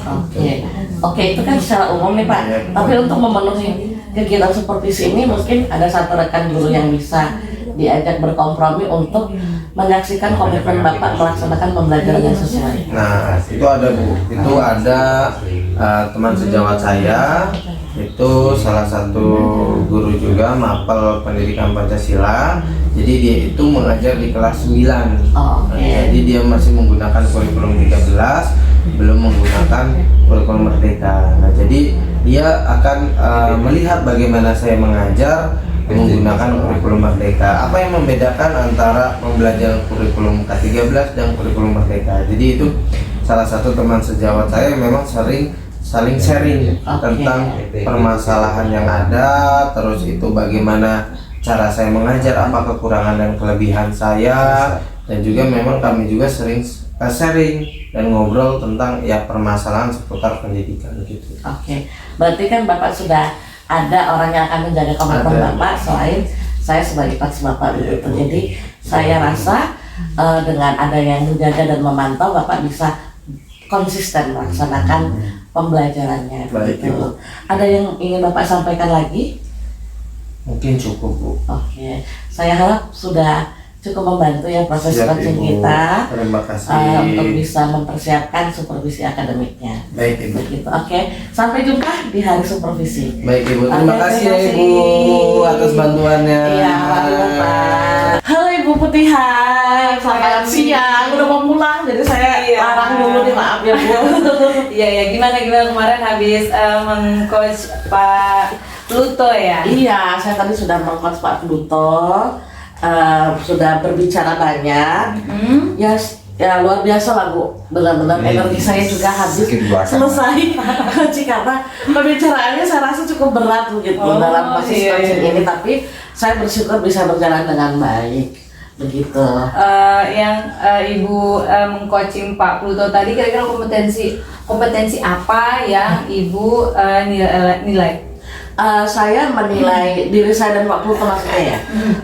Oke, itu kan secara umum nih Pak. Iya. Tapi untuk memenuhi kegiatan supervisi ini mungkin ada satu rekan guru yang bisa diajak berkompromi untuk menyaksikan komitmen Bapak melaksanakan pembelajaran yang sesuai. Nah, itu ada Bu, itu ada teman sejawat saya, itu salah satu guru juga mapel pendidikan Pancasila. Jadi dia itu mengajar di kelas 9. Oh, oke. Jadi dia masih menggunakan kurikulum 13, belum menggunakan kurikulum Merdeka. Nah, jadi dia akan melihat bagaimana saya mengajar menggunakan kurikulum Merdeka. Apa yang membedakan antara pembelajaran kurikulum K13 dan kurikulum Merdeka? Jadi itu salah satu teman sejawat saya yang memang saling sharing tentang permasalahan yang ada, terus itu bagaimana cara saya mengajar, apa kekurangan dan kelebihan saya, dan juga memang kami juga sering sharing dan ngobrol tentang ya permasalahan seputar pendidikan gitu. Oke, berarti kan Bapak sudah ada orang yang akan menjaga komitmen Ada. Bapak selain saya sebagai Pak Bapak begitu. Jadi saya rasa dengan ada yang menjaga dan memantau, Bapak bisa konsisten melaksanakan pembelajarannya. Baik, Begitu. Ibu. Ada yang ingin Bapak sampaikan lagi? Mungkin cukup Bu. Oke, saya harap sudah cukup membantu ya proses Siap, coaching Ibu. kita Terima kasih. untuk bisa mempersiapkan supervisi akademiknya. Baik Ibu. Begitu. Oke, sampai jumpa di hari supervisi. Baik Ibu, terima Oke, kasih terima ya Ibu kasih. atas bantuannya. Iya, mari Bapak. Halo Ibu Putih, hai. Selamat siang. Udah mau pulang, jadi saya Iya. larang dulu nih, maaf ya Bu. Iya gimana kemarin habis meng-coach Pak Pluto ya? Iya, saya tadi sudah meng-coach Pak Pluto, sudah berbicara banyak. Ya, ya luar biasa lah Bu. Benar-benar energi saya juga habis Sedikit belakang. selesai coaching karena pembicaraannya saya rasa cukup berat begitu dalam proses iya, coaching iya. ini. Tapi saya bersyukur bisa berjalan dengan baik begitu. Yang Ibu meng-coaching Pak Pluto tadi kira-kira kompetensi apa yang Ibu nilai? Saya menilai diri saya dan Pak Pluto maksudnya ya.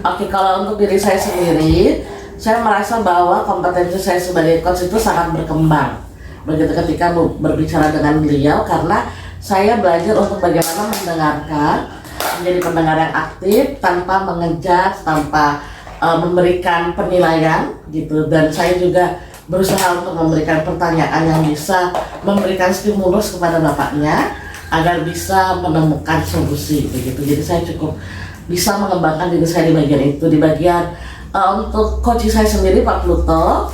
Oke, kalau untuk diri saya sendiri, saya merasa bahwa kompetensi saya sebagai coach itu sangat berkembang. Begitu ketika berbicara dengan beliau, karena saya belajar untuk bagaimana mendengarkan, menjadi pendengar yang aktif tanpa mengejar, tanpa memberikan penilaian gitu. Dan saya juga berusaha untuk memberikan pertanyaan yang bisa memberikan stimulus kepada bapaknya agar bisa menemukan solusi begitu. Jadi saya cukup bisa mengembangkan diri saya di bagian itu. Di bagian untuk coach saya sendiri Pak Pluto,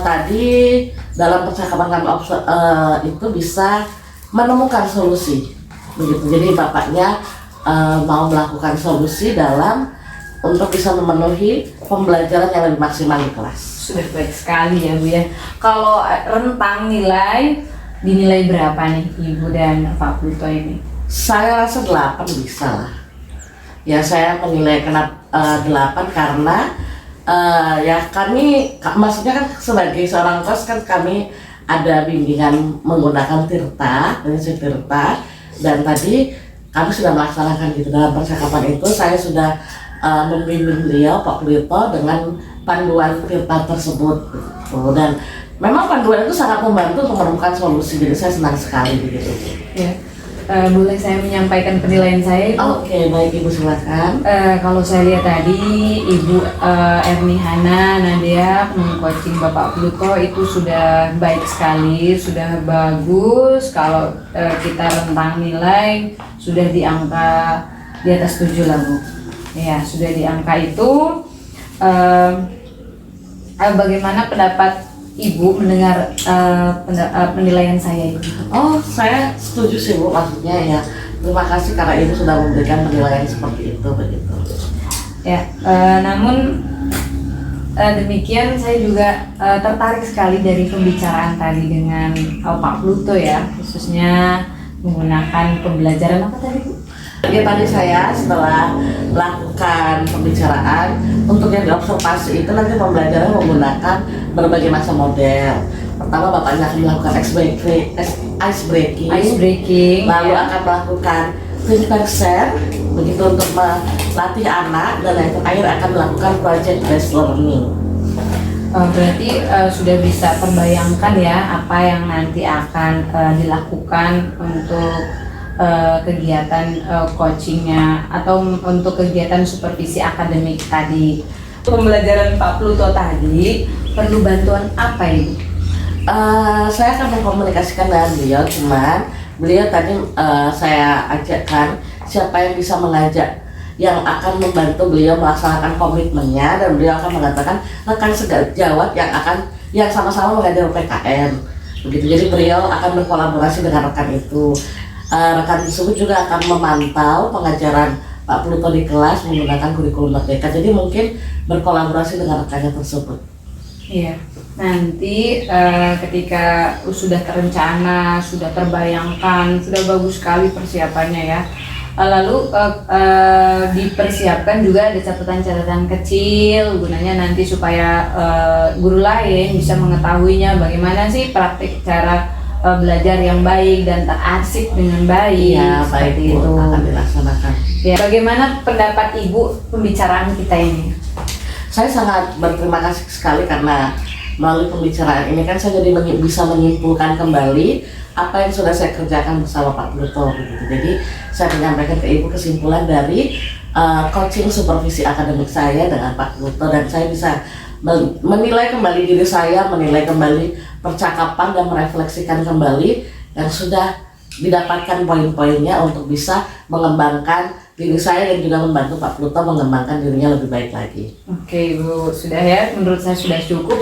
tadi dalam percakapan kami itu bisa menemukan solusi begitu. Jadi bapaknya mau melakukan solusi dalam untuk bisa memenuhi pembelajaran yang lebih maksimal di kelas. Sudah baik sekali ya Bu ya. Kalau rentang nilai dinilai berapa nih Ibu dan Pak Pluto ini? Saya rasa 8 bisa lah. Ya saya menilai kena 8 karena ya kami maksudnya kan sebagai seorang coach kan kami ada bimbingan menggunakan Tirta, prinsip Tirta, dan tadi kami sudah melaksanakan gitu. Dalam percakapan itu saya sudah membimbing beliau Pak Pluto dengan panduan Tirta tersebut gitu. Dan memang panduan itu sangat membantu untuk menemukan solusi, jadi saya senang sekali begitu. Ya. Boleh saya menyampaikan penilaian saya Ibu? Oke, baik Ibu silakan. Kalau saya lihat tadi Ibu Erni Hana Nadia meng-coaching Bapak Pluto itu sudah baik sekali, sudah bagus. Kalau kita rentang nilai sudah di angka di atas 7 lah Bu. Ya, sudah di angka itu. Bagaimana pendapat Ibu mendengar penilaian saya itu? Oh, saya setuju sih Bu, maksudnya ya. Terima kasih karena Ibu sudah memberikan penilaian seperti itu begitu. Ya, namun demikian saya juga tertarik sekali dari pembicaraan tadi dengan Pak Pluto ya, khususnya menggunakan pembelajaran apa tadi Bu? Ya tadi saya setelah melakukan pembicaraan untuk yang diobservasi itu nanti pembelajaran menggunakan berbagai macam model. Pertama bapaknya akan melakukan ice breaking, Ice breaking, lalu ya. akan melakukan think share, begitu untuk melatih anak, dan yang terakhir akan melakukan project based learning. Berarti sudah bisa terbayangkan ya apa yang nanti akan dilakukan untuk kegiatan coachingnya atau untuk kegiatan supervisi akademik tadi. Pembelajaran Pak Pluto tadi perlu bantuan apa Ibu? Saya akan mengkomunikasikan dengan beliau, cuman beliau tadi saya ajakkan siapa yang bisa mengajak, yang akan membantu beliau melaksanakan komitmennya, dan beliau akan mengatakan rekan sejawat yang sama-sama mengajar PKN begitu. Jadi beliau akan berkolaborasi dengan rekan itu. Rekan tersebut juga akan memantau pengajaran Pak Pluto di kelas menggunakan kurikulum Merdeka. Jadi mungkin berkolaborasi dengan rekannya tersebut. Iya, nanti ketika sudah terencana, sudah terbayangkan, sudah bagus sekali persiapannya ya. Lalu dipersiapkan juga ada catatan-catatan kecil gunanya nanti supaya guru lain bisa mengetahuinya bagaimana sih praktik cara belajar yang baik dan terarsip dengan baik. Iya, baik seperti Bu, itu akan dilaksanakan. Ya, bagaimana pendapat Ibu pembicaraan kita ini? Saya sangat berterima kasih sekali karena melalui pembicaraan ini kan saya jadi bisa menyimpulkan kembali apa yang sudah saya kerjakan bersama Pak Pluto gitu. Jadi saya menyampaikan ke Ibu kesimpulan dari coaching supervisi akademik saya dengan Pak Pluto, dan saya bisa menilai kembali diri saya, menilai kembali percakapan dan merefleksikan kembali yang sudah didapatkan poin-poinnya untuk bisa mengembangkan diri saya dan juga membantu Pak Pluto mengembangkan dirinya lebih baik lagi. Oke Ibu, sudah ya, menurut saya sudah cukup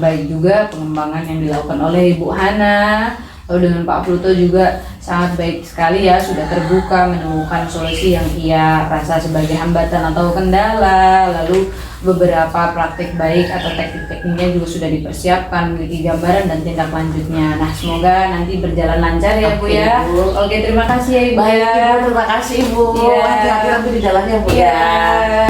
baik juga pengembangan yang dilakukan oleh Ibu Hana. Lalu dengan Pak Pluto juga sangat baik sekali ya, sudah terbuka menemukan solusi yang ia rasa sebagai hambatan atau kendala. Lalu beberapa praktik baik atau teknik-tekniknya juga sudah dipersiapkan, memiliki gambaran dan tindak lanjutnya. Nah, semoga nanti berjalan lancar ya Bu ya. Bu. Oke, terima kasih ya Ibu. Baik ya. Ibu, terima kasih Ibu. Iya. Hati-hati nanti di jalannya Bu Iya. ya.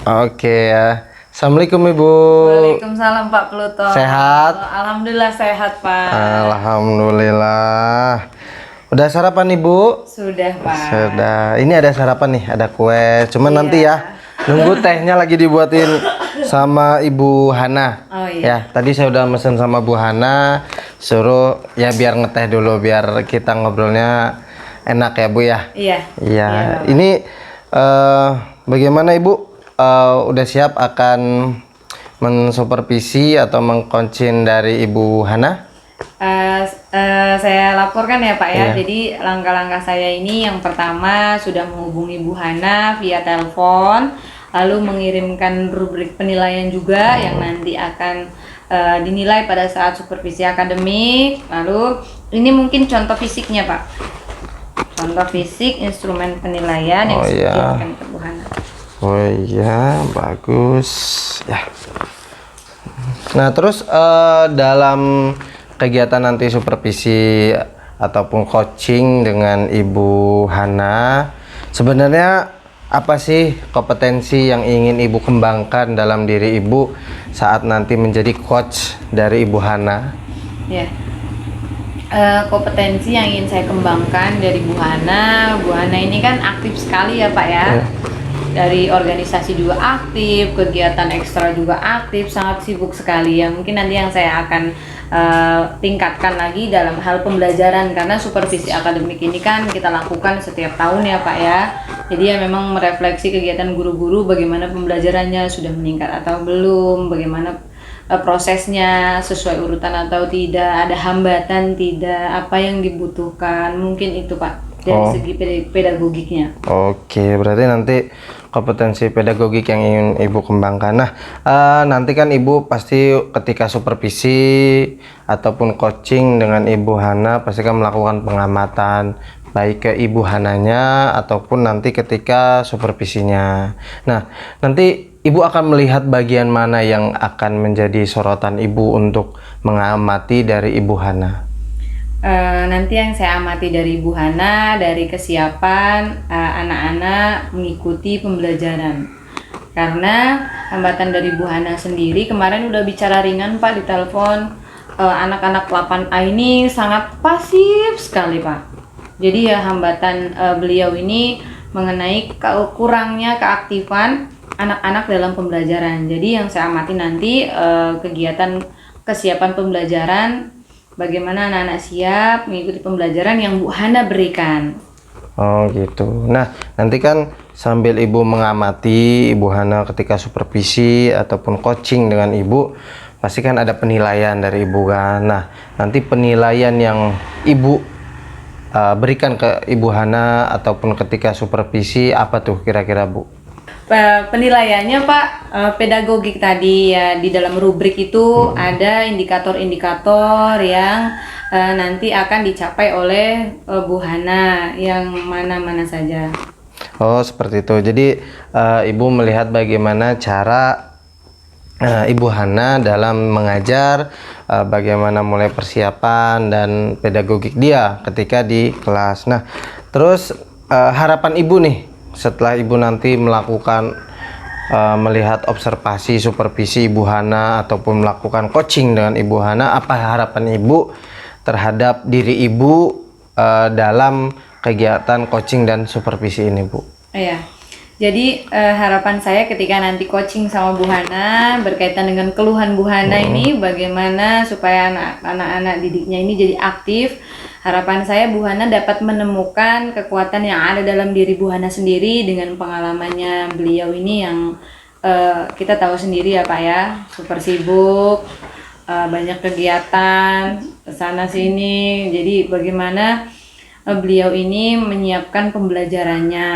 Oke ya. Assalamualaikum Ibu. Waalaikumsalam Pak Pluto. Sehat? Alhamdulillah sehat Pak. Alhamdulillah. Udah sarapan Ibu? Sudah Pak. Sudah. Ini ada sarapan nih, ada kue. Cuman Iya. nanti ya, nunggu tehnya lagi dibuatin sama Ibu Hana. Oh iya. Ya, tadi saya udah mesen sama Bu Hana, suruh ya biar ngeteh dulu biar kita ngobrolnya enak ya Bu ya. Iya. Iya. Bapak. Ini bagaimana Ibu? Udah siap akan mensupervisi atau mengcoaching dari Ibu Hana? Saya laporkan ya Pak ya. Iya. Jadi langkah-langkah saya ini yang pertama sudah menghubungi Bu Hana via telepon, lalu mengirimkan rubrik penilaian juga yang nanti akan dinilai pada saat supervisi akademik. Lalu ini mungkin contoh fisiknya Pak. Contoh fisik instrumen penilaian yang Oh, sudah iya. dikirimkan ke Bu Hana. Oh iya, bagus ya. Nah terus dalam kegiatan nanti supervisi ataupun coaching dengan Ibu Hana, sebenarnya apa sih kompetensi yang ingin Ibu kembangkan dalam diri Ibu saat nanti menjadi coach dari Ibu Hana? Ya. Kompetensi yang ingin saya kembangkan dari Bu Hana ini kan aktif sekali ya Pak ya. Ya. Dari organisasi juga aktif, kegiatan ekstra juga aktif, sangat sibuk sekali ya. Mungkin nanti yang saya akan tingkatkan lagi dalam hal pembelajaran, karena supervisi akademik ini kan kita lakukan setiap tahun ya Pak ya. Jadi ya memang merefleksi kegiatan guru-guru, bagaimana pembelajarannya, sudah meningkat atau belum, bagaimana prosesnya sesuai urutan atau tidak, ada hambatan tidak, apa yang dibutuhkan, mungkin itu Pak dari segi pedagogiknya. Oke, berarti nanti kompetensi pedagogik yang ingin Ibu kembangkan. Nah, nanti kan Ibu pasti ketika supervisi ataupun coaching dengan Ibu Hana pasti kan melakukan pengamatan baik ke Ibu Hananya ataupun nanti ketika supervisinya. Nah, nanti Ibu akan melihat bagian mana yang akan menjadi sorotan Ibu untuk mengamati dari Ibu Hana? nanti yang saya amati dari Ibu Hana, dari kesiapan anak-anak mengikuti pembelajaran. Karena hambatan dari Bu Hana sendiri kemarin udah bicara ringan Pak di telepon, anak-anak 8A ini sangat pasif sekali Pak. Jadi ya hambatan beliau ini mengenai kurangnya keaktifan anak-anak dalam pembelajaran. Jadi yang saya amati nanti kegiatan kesiapan pembelajaran, bagaimana anak-anak siap mengikuti pembelajaran yang Bu Hana berikan. Oh gitu. Nah, nanti kan sambil Ibu mengamati Ibu Hana ketika supervisi ataupun coaching dengan Ibu, pasti kan ada penilaian dari Ibu kan. Nah, nanti penilaian yang Ibu berikan ke Ibu Hana ataupun ketika supervisi apa tuh kira-kira Bu? Penilaiannya Pak, pedagogik tadi ya, di dalam rubrik itu ada indikator-indikator yang nanti akan dicapai oleh Bu Hana, yang mana-mana saja. Oh seperti itu. Jadi Ibu melihat bagaimana cara Ibu Hana dalam mengajar, bagaimana mulai persiapan dan pedagogik dia ketika di kelas. Nah, terus harapan Ibu nih setelah Ibu nanti melakukan melihat observasi supervisi Ibu Hana ataupun melakukan coaching dengan Ibu Hana, apa harapan Ibu terhadap diri Ibu dalam kegiatan coaching dan supervisi ini Bu? Iya. Jadi harapan saya ketika nanti coaching sama Bu Hana berkaitan dengan keluhan Bu Hana ini, bagaimana supaya anak-anak didiknya ini jadi aktif. Harapan saya Bu Hana dapat menemukan kekuatan yang ada dalam diri Bu Hana sendiri dengan pengalamannya beliau ini yang kita tahu sendiri ya Pak ya, super sibuk, banyak kegiatan sana sini. Jadi bagaimana beliau ini menyiapkan pembelajarannya.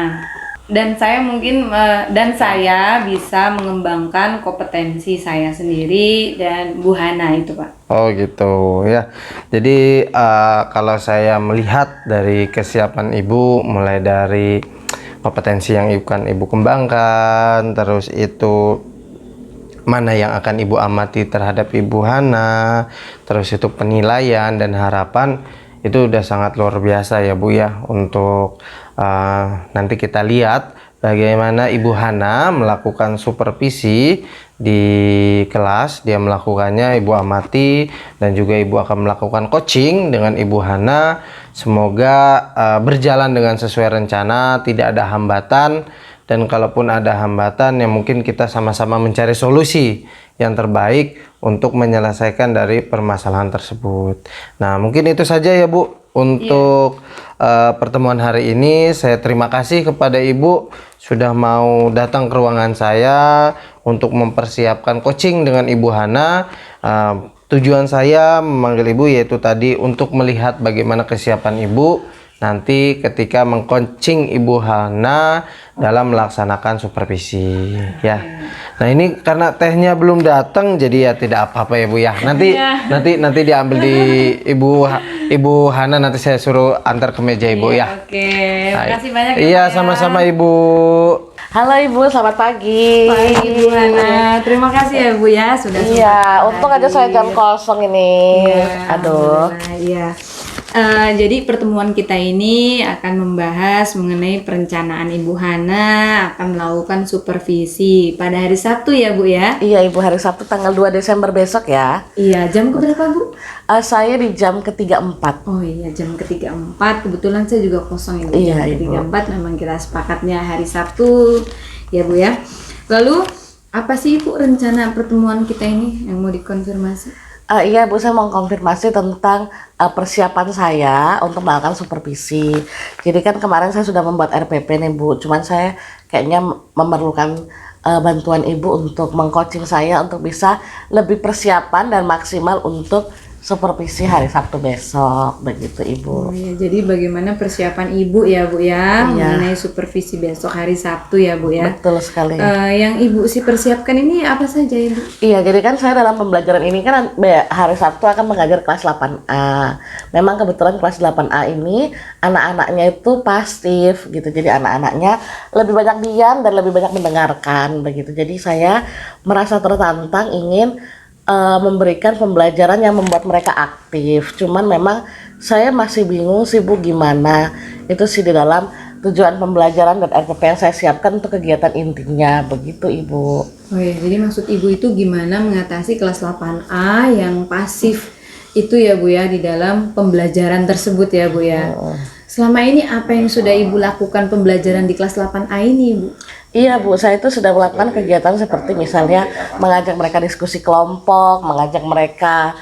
Dan saya mungkin saya bisa mengembangkan kompetensi saya sendiri dan Bu Hana itu Pak. Oh gitu ya. Jadi kalau saya melihat dari kesiapan Ibu, mulai dari kompetensi yang Ibu kembangkan, terus itu mana yang akan Ibu amati terhadap Ibu Hana, terus itu penilaian dan harapan, itu udah sangat luar biasa ya Bu ya. Untuk nanti kita lihat bagaimana Ibu Hana melakukan supervisi di kelas. Dia melakukannya, Ibu amati, dan juga Ibu akan melakukan coaching dengan Ibu Hana. Semoga berjalan dengan sesuai rencana, tidak ada hambatan, dan kalaupun ada hambatan ya mungkin kita sama-sama mencari solusi yang terbaik untuk menyelesaikan dari permasalahan tersebut. Nah mungkin itu saja ya Bu untuk pertemuan hari ini. Saya terima kasih kepada Ibu sudah mau datang ke ruangan saya untuk mempersiapkan coaching dengan Ibu Hana. Tujuan saya memanggil Ibu yaitu tadi untuk melihat bagaimana kesiapan Ibu nanti ketika mengcoaching Ibu Hana dalam melaksanakan supervisi ya. Nah ini karena tehnya belum datang jadi ya tidak apa-apa ya Bu ya. Nanti diambil di Ibu Hana, nanti saya suruh antar ke meja Ibu ya. Oke, terima kasih banyak ya. Iya, Pak, ya. sama-sama Ibu. Halo Ibu, selamat pagi. Pagi Bu Hana, terima kasih ya Bu ya sudah. Iya, untung aja saya jam kosong ini. Iya, Aduh. Iya. Jadi pertemuan kita ini akan membahas mengenai perencanaan Ibu Hana akan melakukan supervisi pada hari Sabtu ya Bu ya. Iya Ibu, hari Sabtu tanggal 2 Desember besok ya. Iya, jam keberapa Bu? Saya di jam ke-34. Oh iya, jam ke-34. Kebetulan saya juga kosong Ibu. Iya, jam Ibu. ke-34 memang kita sepakatnya hari Sabtu ya Bu ya. Lalu apa sih Ibu rencana pertemuan kita ini yang mau dikonfirmasi? Iya Bu, saya mau konfirmasi tentang persiapan saya untuk melakukan supervisi. Jadi kan kemarin saya sudah membuat RPP nih Bu, cuman saya kayaknya memerlukan bantuan Ibu untuk mengcoaching saya untuk bisa lebih persiapan dan maksimal untuk supervisi hari Sabtu besok, begitu Ibu. Oh iya, jadi bagaimana persiapan Ibu ya Bu ya mengenai supervisi besok hari Sabtu ya Bu ya. Betul sekali. Yang Ibu sih persiapkan ini apa saja Ibu? Iya, jadi kan saya dalam pembelajaran ini kan hari Sabtu akan mengajar kelas 8A. Memang kebetulan kelas 8A ini anak-anaknya itu pasif gitu. Jadi anak-anaknya lebih banyak diam dan lebih banyak mendengarkan begitu. Jadi saya merasa tertantang ingin memberikan pembelajaran yang membuat mereka aktif. Cuman memang saya masih bingung sih Bu gimana itu sih di dalam tujuan pembelajaran dan RPP yang saya siapkan untuk kegiatan intinya begitu Ibu. Oh ya, jadi maksud Ibu itu gimana mengatasi kelas 8A yang pasif itu ya Bu ya di dalam pembelajaran tersebut ya Bu ya. Selama ini apa yang sudah Ibu lakukan pembelajaran di kelas 8A ini Bu? Iya Bu, saya itu sudah melakukan kegiatan seperti misalnya mengajak mereka diskusi kelompok, mengajak mereka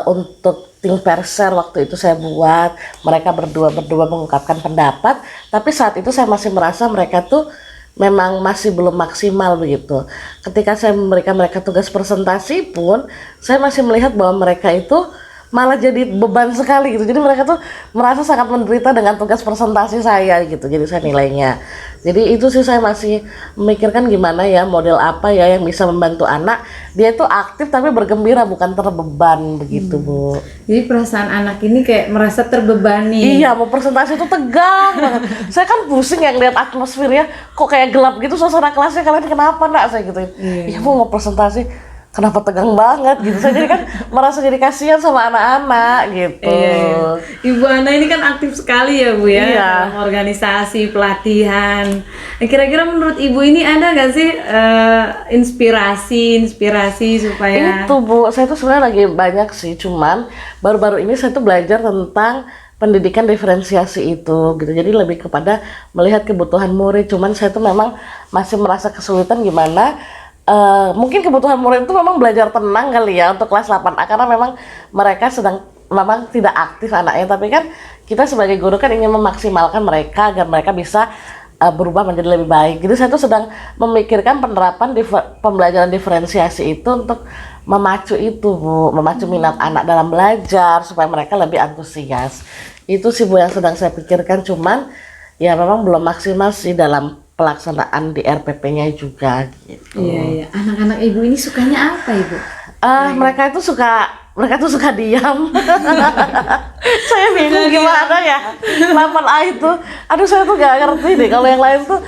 untuk think perser waktu itu saya buat, mereka berdua mengungkapkan pendapat, tapi saat itu saya masih merasa mereka tuh memang masih belum maksimal begitu. Ketika saya memberikan mereka tugas presentasi pun, saya masih melihat bahwa mereka itu malah jadi beban sekali gitu. Jadi mereka tuh merasa sangat menderita dengan tugas presentasi saya gitu. Jadi saya nilainya. Jadi itu sih saya masih memikirkan gimana ya model apa ya yang bisa membantu anak dia itu aktif tapi bergembira bukan terbeban begitu Bu. Jadi perasaan anak ini kayak merasa terbebani. Iya mau presentasi itu tegang banget. Saya kan pusing yang lihat atmosfernya kok kayak gelap gitu suasana kelasnya, kalian kenapa nak saya gituin. Iya Bu mau presentasi kenapa tegang banget gitu. Saya jadi kan merasa jadi kasihan sama anak-anak gitu. Iya. Ibu Ana ini kan aktif sekali ya Bu ya Iya. dalam organisasi, pelatihan. Nah, kira-kira menurut Ibu ini ada nggak sih inspirasi supaya Itu Bu, saya tuh sebenarnya lagi banyak sih, cuman baru-baru ini saya tuh belajar tentang pendidikan diferensiasi itu gitu. Jadi lebih kepada melihat kebutuhan murid, cuman saya tuh memang masih merasa kesulitan gimana mungkin kebutuhan murid itu memang belajar tenang kali ya untuk kelas 8A karena memang mereka sedang memang tidak aktif anaknya, tapi kan kita sebagai guru kan ingin memaksimalkan mereka agar mereka bisa berubah menjadi lebih baik. Jadi saya tuh sedang memikirkan penerapan pembelajaran diferensiasi itu untuk memacu itu Bu, memacu minat anak dalam belajar supaya mereka lebih antusias. Itu sih Bu yang sedang saya pikirkan, cuman ya memang belum maksimal sih dalam pelaksanaan di RPP-nya juga gitu. Iya. Anak-anak Ibu ini sukanya apa Ibu? Mereka tuh suka diam. Saya bingung gimana ya 8A itu. Aduh saya tuh gak ngerti deh. Kalau yang lain tuh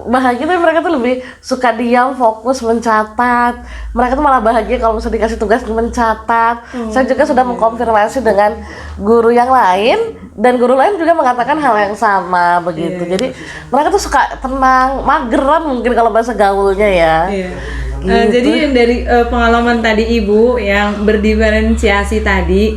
bahagia, tapi mereka tuh lebih suka diam, fokus, mencatat. Mereka tuh malah bahagia kalau misalnya dikasih tugas mencatat. Saya juga sudah mengkonfirmasi dengan guru yang lain, dan guru lain juga mengatakan hal yang sama begitu. Jadi mereka tuh suka tenang, mageran mungkin kalau bahasa gaulnya ya. Iya. Gitu. Jadi yang dari pengalaman tadi Ibu yang berdiferensiasi tadi,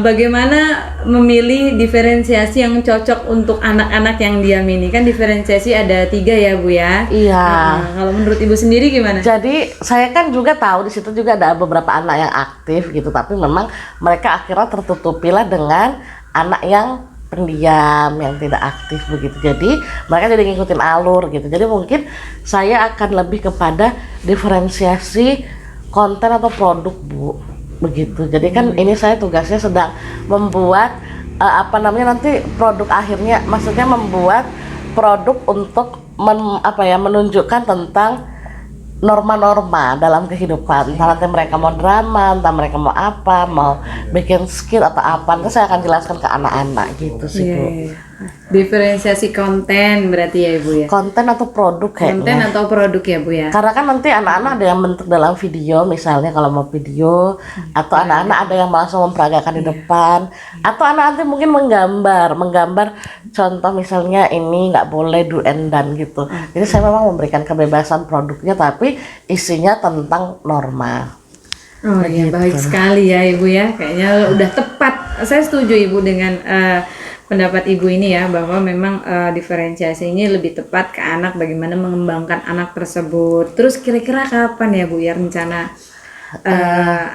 bagaimana memilih diferensiasi yang cocok untuk anak-anak yang diam ini? Kan diferensiasi ada 3 ya Bu ya? Iya. Kalau menurut Ibu sendiri gimana? Jadi saya kan juga tahu di situ juga ada beberapa anak yang aktif gitu, tapi memang mereka akhirnya tertutupilah dengan anak yang pendiam, yang tidak aktif begitu. Jadi mereka jadi ngikutin alur gitu. Jadi mungkin saya akan lebih kepada diferensiasi konten atau produk Bu, begitu. Jadi kan ini saya tugasnya sedang membuat nanti produk akhirnya, maksudnya membuat produk untuk menunjukkan tentang norma-norma dalam kehidupan. Entah nanti mereka mau drama, entah mereka mau apa, mau bikin skill atau apa, nanti saya akan jelaskan ke anak-anak gitu sih Bu. Diferensiasi konten berarti ya Ibu ya? Konten atau produk kayaknya. Konten atau produk ya Bu ya? Karena kan nanti anak-anak ada yang bentuk dalam video, misalnya kalau mau video, atau anak-anak ada yang langsung memperagakan di depan, atau anak nanti mungkin menggambar contoh misalnya ini nggak boleh do and done gitu. Jadi saya memang memberikan kebebasan produknya, tapi isinya tentang norma. Oh iya, baik sekali ya Ibu ya, kayaknya udah tepat. Saya setuju Ibu dengan pendapat Ibu ini ya, bahwa memang diferensiasi ini lebih tepat ke anak, bagaimana mengembangkan anak tersebut. Terus kira-kira kapan ya Bu ya rencana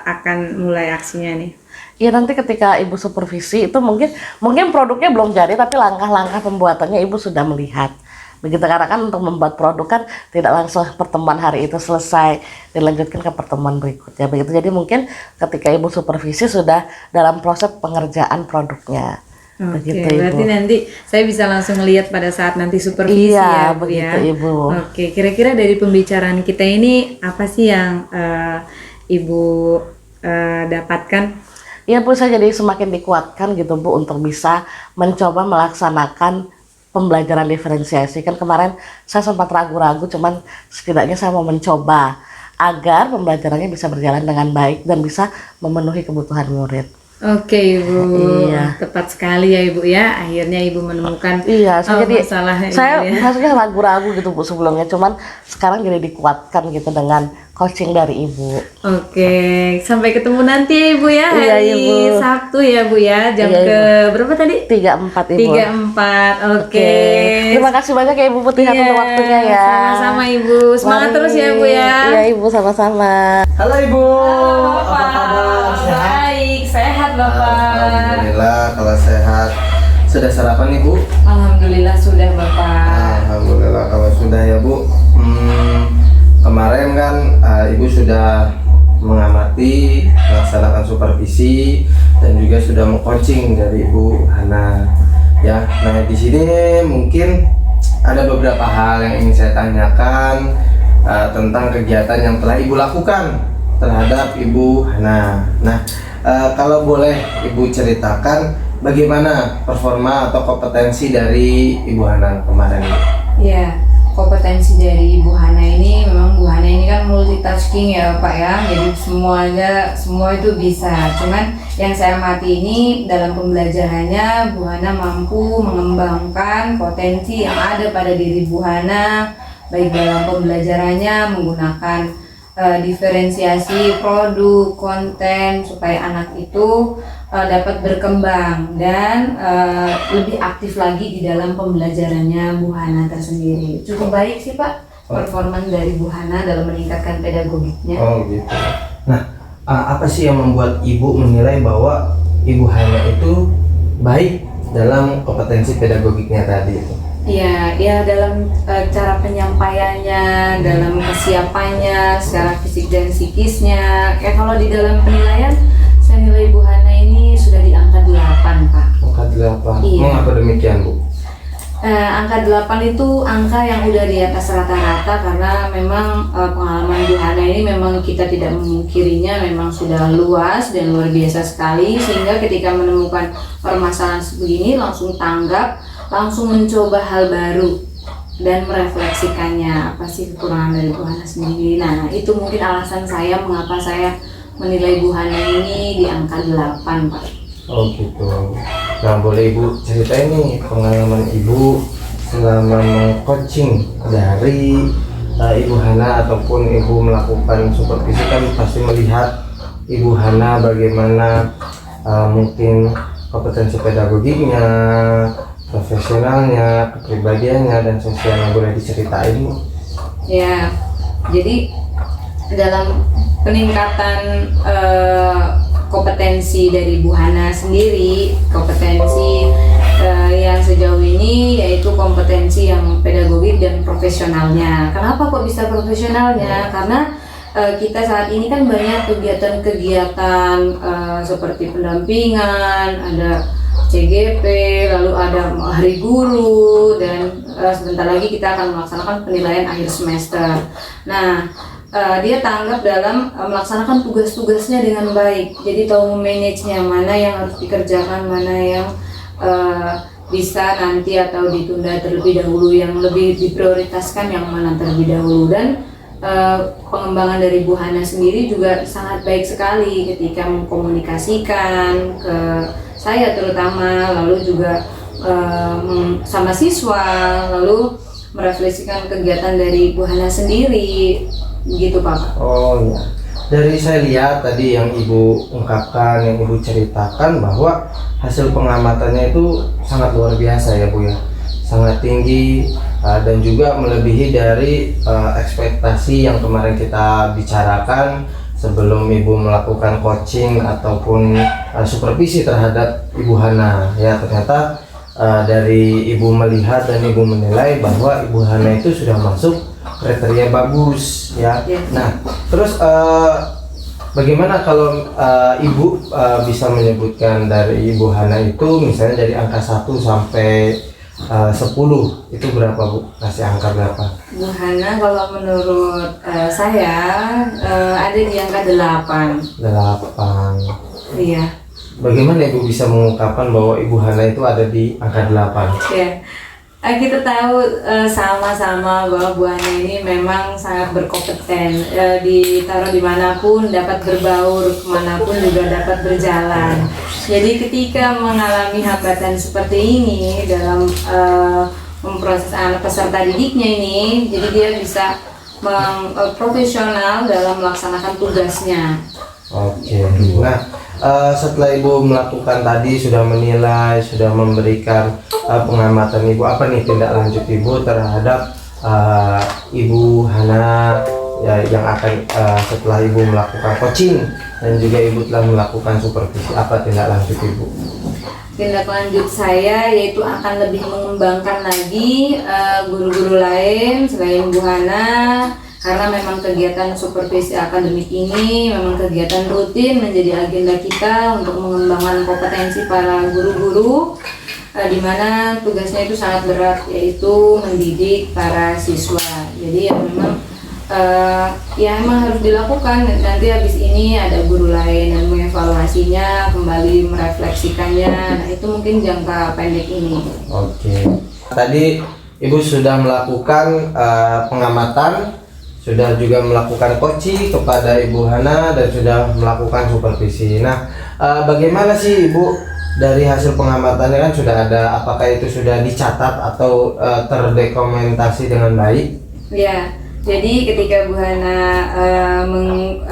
akan mulai aksinya nih? Ya nanti ketika Ibu supervisi itu mungkin produknya belum jadi, tapi langkah-langkah pembuatannya Ibu sudah melihat. Begitu, karena kan untuk membuat produk kan tidak langsung pertemuan hari itu selesai, dilanjutkan ke pertemuan berikutnya begitu. Jadi mungkin ketika Ibu supervisi sudah dalam proses pengerjaan produknya. Oke, Begitu, berarti Ibu. nanti saya bisa langsung melihat pada saat nanti supervisi Iya, ya Bu ya. begitu, Ibu. Oke, kira-kira dari pembicaraan kita ini apa sih yang Ibu dapatkan? Ya Bu, saya jadi semakin dikuatkan gitu Bu untuk bisa mencoba melaksanakan pembelajaran diferensiasi. Kan kemarin saya sempat ragu-ragu, cuman setidaknya saya mau mencoba agar pembelajarannya bisa berjalan dengan baik dan bisa memenuhi kebutuhan murid. Oke Ibu, Iya. tepat sekali ya Ibu ya. Akhirnya Ibu menemukan Iya, saya jadi masalahnya saya Ibu ya. maksudnya ragu-ragu gitu Bu sebelumnya, cuman sekarang jadi dikuatkan gitu dengan coaching dari Ibu. Oke, sampai ketemu nanti ya Ibu ya Iya, hari Ibu. Sabtu ya Bu ya, jam Iya, Ibu. ke berapa tadi? 34 Ibu. 34. Oke. Terima kasih banyak ya Ibu Putihat Iya, untuk waktunya ya. Sama-sama Ibu. Semangat Mari. terus ya Bu ya. Iya Ibu, sama-sama. Halo Ibu, apa kabar? Sehat? Baik, sehat Bapak. Alhamdulillah kalau sehat. Sudah sarapan Ibu? Alhamdulillah sudah Bapak. Alhamdulillah kalau sudah ya Bu. Kemarin kan Ibu sudah mengamati, melaksanakan supervisi dan juga sudah mengcoaching dari Ibu Hana. Ya, nah di sini mungkin ada beberapa hal yang ingin saya tanyakan tentang kegiatan yang telah Ibu lakukan terhadap Ibu Hana. Nah, kalau boleh Ibu ceritakan bagaimana performa atau kompetensi dari Ibu Hana kemarin? Ya, kompetensi dari Ibu Hana ini memang Bu Hana ini kan multitasking ya Pak ya. Jadi semua itu bisa. Cuman yang saya amati ini dalam pembelajarannya Bu Hana mampu mengembangkan potensi yang ada pada diri Bu Hana baik dalam pembelajarannya menggunakan diferensiasi produk, konten supaya anak itu dapat berkembang dan lebih aktif lagi di dalam pembelajarannya Bu Hana tersendiri. Cukup baik sih Pak performa dari Bu Hana dalam meningkatkan pedagogiknya. Oh gitu. Nah, apa sih yang membuat Ibu menilai bahwa Ibu Hana itu baik dalam kompetensi pedagogiknya tadi itu? Ya dalam cara penyampaiannya, dalam kesiapannya, secara fisik dan psikisnya. Kalau di dalam penilaian, saya nilai Bu Hana ini sudah di angka 8 Pak. Angka 8. Iya. Mengapa demikian Bu? Angka 8 itu angka yang udah di atas rata-rata karena memang pengalaman Bu Hana ini memang kita tidak memungkirinya memang sudah luas dan luar biasa sekali, sehingga ketika menemukan permasalahan sebegini langsung tanggap, langsung mencoba hal baru dan merefleksikannya apa sih kekurangan dari Bu Hana sendiri. Nah itu mungkin alasan saya mengapa saya menilai Bu Hana ini di angka 8 Pak. Oh gitu. Nah boleh Ibu ceritain nih pengalaman Ibu selama meng-coaching dari Ibu Hana ataupun Ibu melakukan supervisi, kan pasti melihat Ibu Hana bagaimana mungkin kompetensi pedagogiknya, profesionalnya, kepribadiannya, dan sosialnya. Boleh diceritain Bu? Ya, jadi dalam peningkatan kompetensi dari Bu Hana sendiri, kompetensi yang sejauh ini yaitu kompetensi yang pedagogik dan profesionalnya. Kenapa kok bisa profesionalnya? Karena kita saat ini kan banyak kegiatan-kegiatan seperti pendampingan, ada CGP, lalu ada hari guru, dan sebentar lagi kita akan melaksanakan penilaian akhir semester. Nah, dia tanggap dalam melaksanakan tugas-tugasnya dengan baik. Jadi tahu memanagenya, mana yang harus dikerjakan, mana yang bisa nanti atau ditunda terlebih dahulu, yang lebih diprioritaskan yang mana terlebih dahulu. Dan pengembangan dari Bu Hana sendiri juga sangat baik sekali ketika mengkomunikasikan ke saya terutama, lalu juga sama siswa, lalu merefleksikan kegiatan dari Bu Hana sendiri, gitu Pak. Oh ya, dari saya lihat tadi yang Ibu ungkapkan, yang Ibu ceritakan bahwa hasil pengamatannya itu sangat luar biasa ya Bu ya, sangat tinggi dan juga melebihi dari ekspektasi yang kemarin kita bicarakan sebelum Ibu melakukan coaching ataupun supervisi terhadap Ibu Hana. Ya, ternyata dari Ibu melihat dan Ibu menilai bahwa Ibu Hana itu sudah masuk kriteria bagus ya. Nah, terus bagaimana kalau Ibu bisa menyebutkan dari Ibu Hana itu misalnya dari angka 1 sampai 10 itu berapa Bu? Kasih angka berapa? Bu Hana kalau menurut saya ada di angka 8. 8. Iya. Bagaimana Ibu bisa mengungkapkan bahwa Ibu Hana itu ada di angka 8? Ya. Kita tahu sama-sama bahwa Bu Hana ini memang sangat berkompeten, ditaruh dimanapun dapat berbaur, kemanapun juga dapat berjalan. Jadi ketika mengalami hambatan seperti ini dalam memproses anak peserta didiknya ini, jadi dia bisa profesional dalam melaksanakan tugasnya. Oke. Nah, setelah Ibu melakukan tadi, sudah menilai, sudah memberikan pengamatan Ibu, apa nih tindak lanjut Ibu terhadap Ibu Hana ya, yang akan setelah Ibu melakukan coaching dan juga Ibu telah melakukan supervisi, apa tindak lanjut Ibu? Tindak lanjut saya yaitu akan lebih mengembangkan lagi guru-guru lain selain Bu Hana, karena memang kegiatan supervisi akademik ini memang kegiatan rutin menjadi agenda kita untuk mengembangkan kompetensi para guru-guru, di mana tugasnya itu sangat berat, yaitu mendidik para siswa. Jadi ya memang harus dilakukan. Nanti habis ini ada guru lain yang mengevaluasinya, kembali merefleksikannya. Nah, itu mungkin jangka pendek ini. Oke. Tadi Ibu sudah melakukan pengamatan, sudah juga melakukan coaching kepada Ibu Hana dan sudah melakukan supervisi. Nah, bagaimana sih Ibu dari hasil pengamatannya, kan sudah ada, apakah itu sudah dicatat atau terdokumentasi dengan baik? Ya, jadi ketika Bu Hana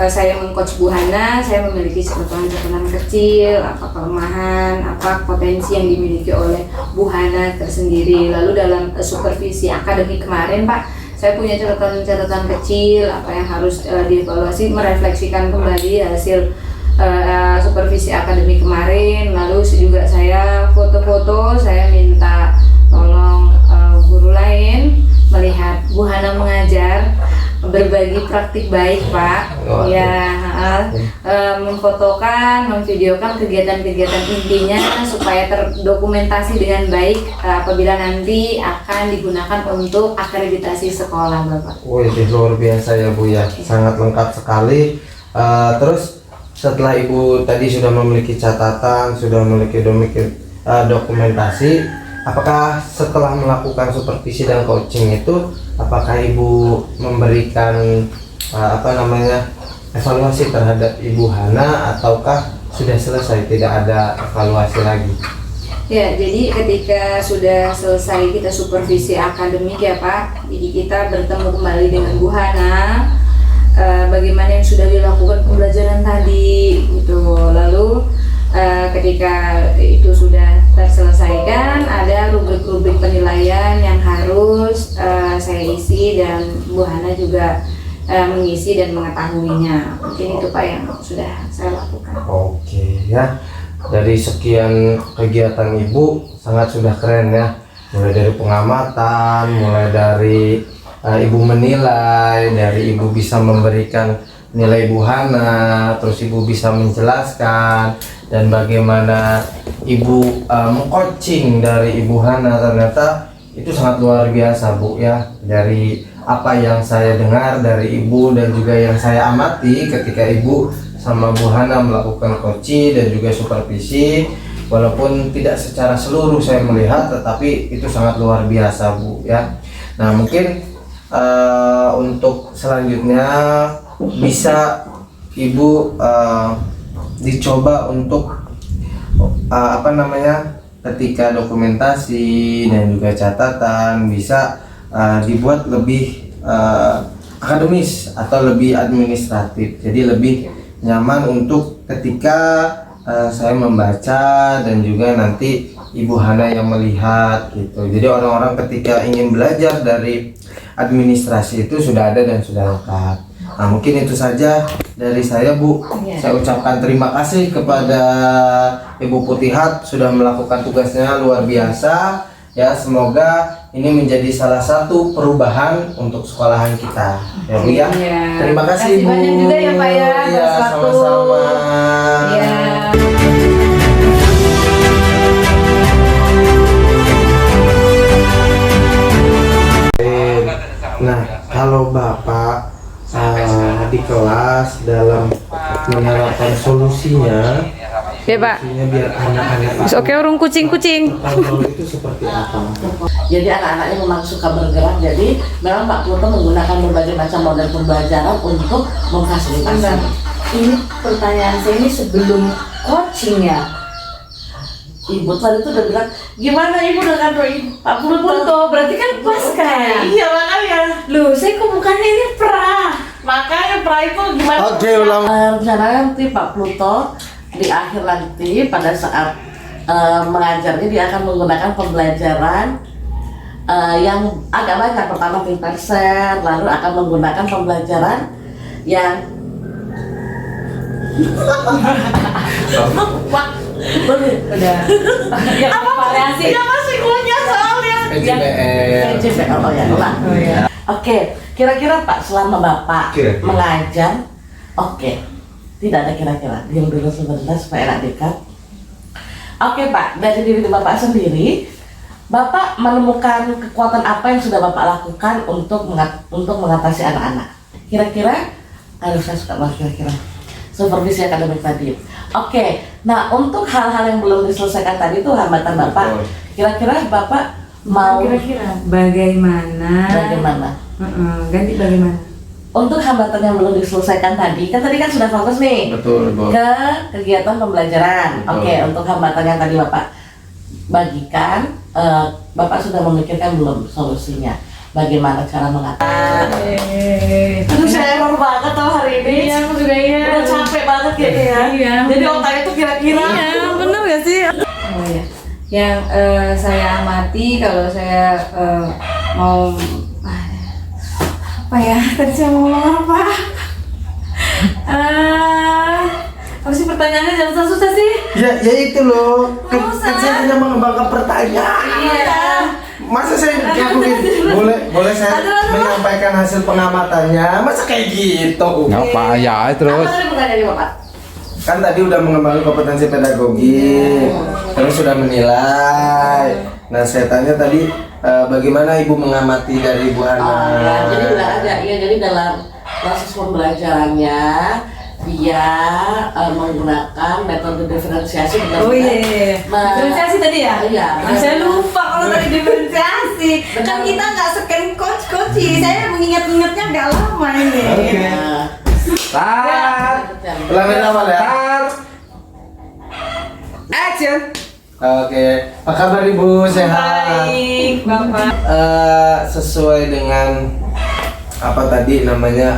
saya mengcoach Bu Hana, saya memiliki catatan-catatan kecil, apa kelemahan, apa potensi yang dimiliki oleh Bu Hana tersendiri. Lalu dalam supervisi akademik kemarin, Pak, saya punya catatan-catatan kecil, apa yang harus dievaluasi, merefleksikan kembali hasil supervisi akademik kemarin. Lalu juga saya foto-foto, saya minta tolong guru lain melihat Bu Hana mengajar, berbagi praktik baik, Pak. Memfotokan, memvideokan kegiatan-kegiatan intinya supaya terdokumentasi dengan baik apabila nanti akan digunakan untuk akreditasi sekolah, Bapak. Wih, luar biasa ya Bu ya, sangat lengkap sekali. Terus setelah Ibu tadi sudah memiliki catatan, sudah memiliki dokumentasi, apakah setelah melakukan supervisi dan coaching itu, apakah Ibu memberikan evaluasi terhadap Ibu Hana, ataukah sudah selesai, tidak ada evaluasi lagi? Ya, jadi ketika sudah selesai kita supervisi akademik ya Pak, jadi kita bertemu kembali dengan Bu Hana, bagaimana yang sudah dilakukan pembelajaran tadi gitu. Lalu ketika itu sudah terselesaikan, ada rubrik-rubrik penilaian yang harus saya isi dan Bu Hana juga mengisi dan mengetahuinya. Mungkin itu Pak yang sudah saya lakukan. Oke ya, dari sekian kegiatan Ibu sangat sudah keren ya, mulai dari pengamatan, mulai dari Ibu menilai, dari Ibu bisa memberikan nilai Bu Hana, terus Ibu bisa menjelaskan, dan bagaimana Ibu meng-coaching dari Ibu Hana. Ternyata itu sangat luar biasa Bu ya, dari apa yang saya dengar dari Ibu dan juga yang saya amati ketika Ibu sama Bu Hana melakukan coaching dan juga supervisi, walaupun tidak secara seluruh saya melihat, tetapi itu sangat luar biasa Bu ya. Nah, mungkin untuk selanjutnya bisa Ibu dicoba untuk ketika dokumentasi dan juga catatan bisa dibuat lebih akademis atau lebih administratif, jadi lebih nyaman untuk ketika saya membaca dan juga nanti Ibu Hana yang melihat gitu. Jadi orang-orang ketika ingin belajar dari administrasi itu sudah ada dan sudah lengkap. Nah, mungkin itu saja dari saya Bu. Saya ucapkan terima kasih kepada Ibu Putihat sudah melakukan tugasnya luar biasa ya. Semoga ini menjadi salah satu perubahan untuk sekolahan kita ya Bu ya. Terima kasih Bu. Banyak juga ya Pak ya. Iya, sama-sama. Ya. Nah, kalau Bapak di kelas dalam menerapkan solusinya Ya Pak. Solusinya biar anak-anak Oke, urung kucing-kucing. tahu itu seperti apa? Jadi anak-anaknya memang suka bergerak, jadi memang Pak Pluto menggunakan berbagai macam model pembelajaran untuk memfasilitasi. Ini pertanyaan saya ini sebelum coaching ya. Ibu tadi tuh udah bilang, gimana ibu dengan Pak Pluto? Pluto berarti kan pas kan? Iya makanya. Loh, saya kok bukannya ini pra. Makanya pra itu gimana? Oke, ulang. Rencananya nanti Pak Pluto di akhir nanti pada saat mengajarnya dia akan menggunakan pembelajaran yang agak banyak. Pertama Pinterest, lalu akan menggunakan pembelajaran yang Udah. Yang variasi. dia masih punya soalnya. PJBL. PJBL, oh ya, ulang. Oh ya. Oke, kira-kira Pak selama Bapak Kira-kira. mengajar, oke, tidak ada kira-kira, diam dulu sebentar supaya enak dekat. Oke Pak, dari diri Bapak sendiri, Bapak menemukan kekuatan apa yang sudah Bapak lakukan untuk mengatasi anak-anak? Kira-kira, aduh saya suka banget kira-kira, supervisi akademik tadi. Oke, nah untuk hal-hal yang belum diselesaikan tadi itu hambatan Bapak, Betul. kira-kira Bapak mau Kira-kira bagaimana? bagaimana? Ganti bagaimana? Untuk hambatan yang belum diselesaikan tadi kan sudah fokus nih Betul, Ibu. ke kegiatan pembelajaran. Betul. Oke, untuk hambatan yang tadi Bapak bagikan, Bapak sudah memikirkan belum solusinya? Bagaimana cara mengatasi? Aduh, saya error banget tau hari ini. Iya, aku juga iya. Udah capek banget kayaknya ya. Iya. Jadi otaknya tuh kira-kira. Iya, bener gak sih? Oh ya. Yang saya amati kalau saya mau apa ya? Tadi saya mau ngomong apa? Apa sih pertanyaannya jangan susah-susah sih? Ya itu loh. Kan Usah. saya hanya mengembangkan pertanyaan. Iya. Masa saya ngelakuin? Boleh saya menyampaikan hasil pengamatannya? Masa kayak gitu? Nggak payah terus. Apa tadi pertanyaan Bapak? Kan tadi udah mengembangkan kompetensi pedagogi, terus sudah menilai. Nah, saya tanya tadi bagaimana Ibu mengamati dari Ibu Hana? Oh ya, jadi udah ada. Iya, jadi dalam proses pembelajarannya dia menggunakan metode diferensiasi dengan Oh iya. Diferensiasi tadi ya? Iya. Saya lupa kalau tadi diferensiasi. Kan kita nggak scan coach sih. Saya mengingat-ingatnya nggak lama ini. Oke. Start. Ulangi awal ya. Start. Action. Oke, apa kabar Ibu? Sehat? Baik, Bapak. Sesuai dengan apa tadi namanya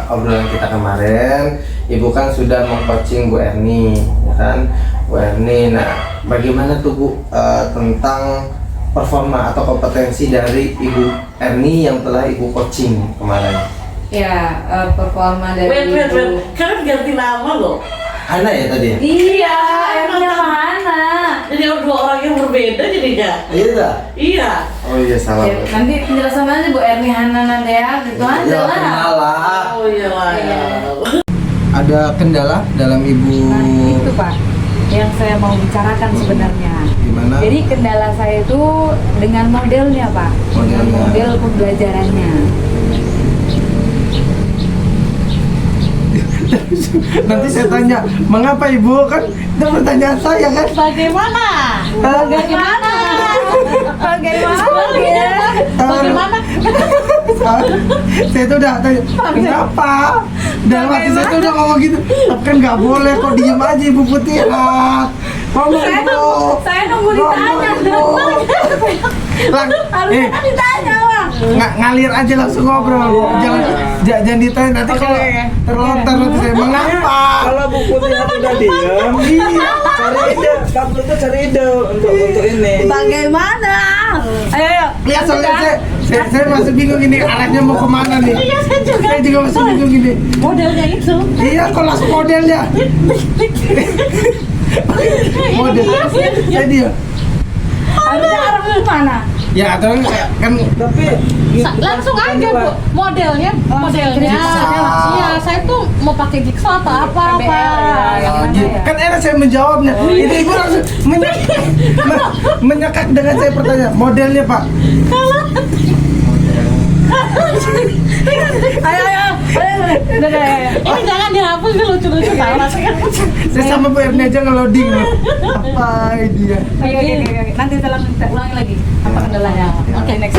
obrolan kita kemarin, Ibu kan sudah meng-coaching Bu Erni, ya kan? Bu Erni, nah bagaimana tuh Bu tentang performa atau kompetensi dari Ibu Erni yang telah Ibu coaching kemarin? Ya, performa dari Wait. Ibu. Kan ganti nama loh. Hana ya tadi ya? Iya, Erni mana? Jadi dua orang yang berbeda jadinya. Iya dah. Iya. Oh iya salah. Ya, nanti penjelasan aja Bu Erni Hana nanti ya, gitu aja Ya, lah. kenal lah. Oh iya lah. Iya. Ada kendala dalam Ibu Nah, itu Pak yang saya mau bicarakan sebenarnya. gimana? Jadi kendala saya itu dengan modelnya Pak, dengan Modelnya. model pembelajarannya. Nanti saya tanya, mengapa Ibu? Kan itu pertanyaan saya kan? Bagaimana? Bagaimana? Bagaimana? Saya tuh udah tanya, kenapa? Dalam hati saya tuh udah ngomong gitu. Tapi kan nggak boleh kok diem aja Ibu Putihat. Ngomong Ibu. Saya nunggu ditanya. Harusnya ditanya Pak. Ngalir aja langsung ngobrol. Jangan ditanya nanti kalau terlontar nanti saya mengapa? Kalau Bu Putihat udah diam, Iya. cari ide, kamu tuh cari ide untuk ini. Bagaimana? Ayo. Lihat soalnya saya masih bingung ini arahnya mau kemana nih. Saya juga masih bingung ini. Modelnya itu. Iya, kok langsung modelnya. Model. Jadi ya. Harusnya arah ke mana? Ya, kan Tapi Langsung aja Bu, modelnya. jigsaw. Iya, saya tuh mau pakai jigsaw atau apa Kan enak saya menjawabnya. Ini Ibu langsung menyekat dengan saya pertanyaan. Modelnya, Pak. Ayo. Udah deh. Ini jangan dihapus, ini lucu-lucu tahu rasanya. Saya sama Bu Erni aja nge-loading loh. Apa ini ya? Oke. Nanti kita ulangi lagi. Apa kendalanya? Oke, next.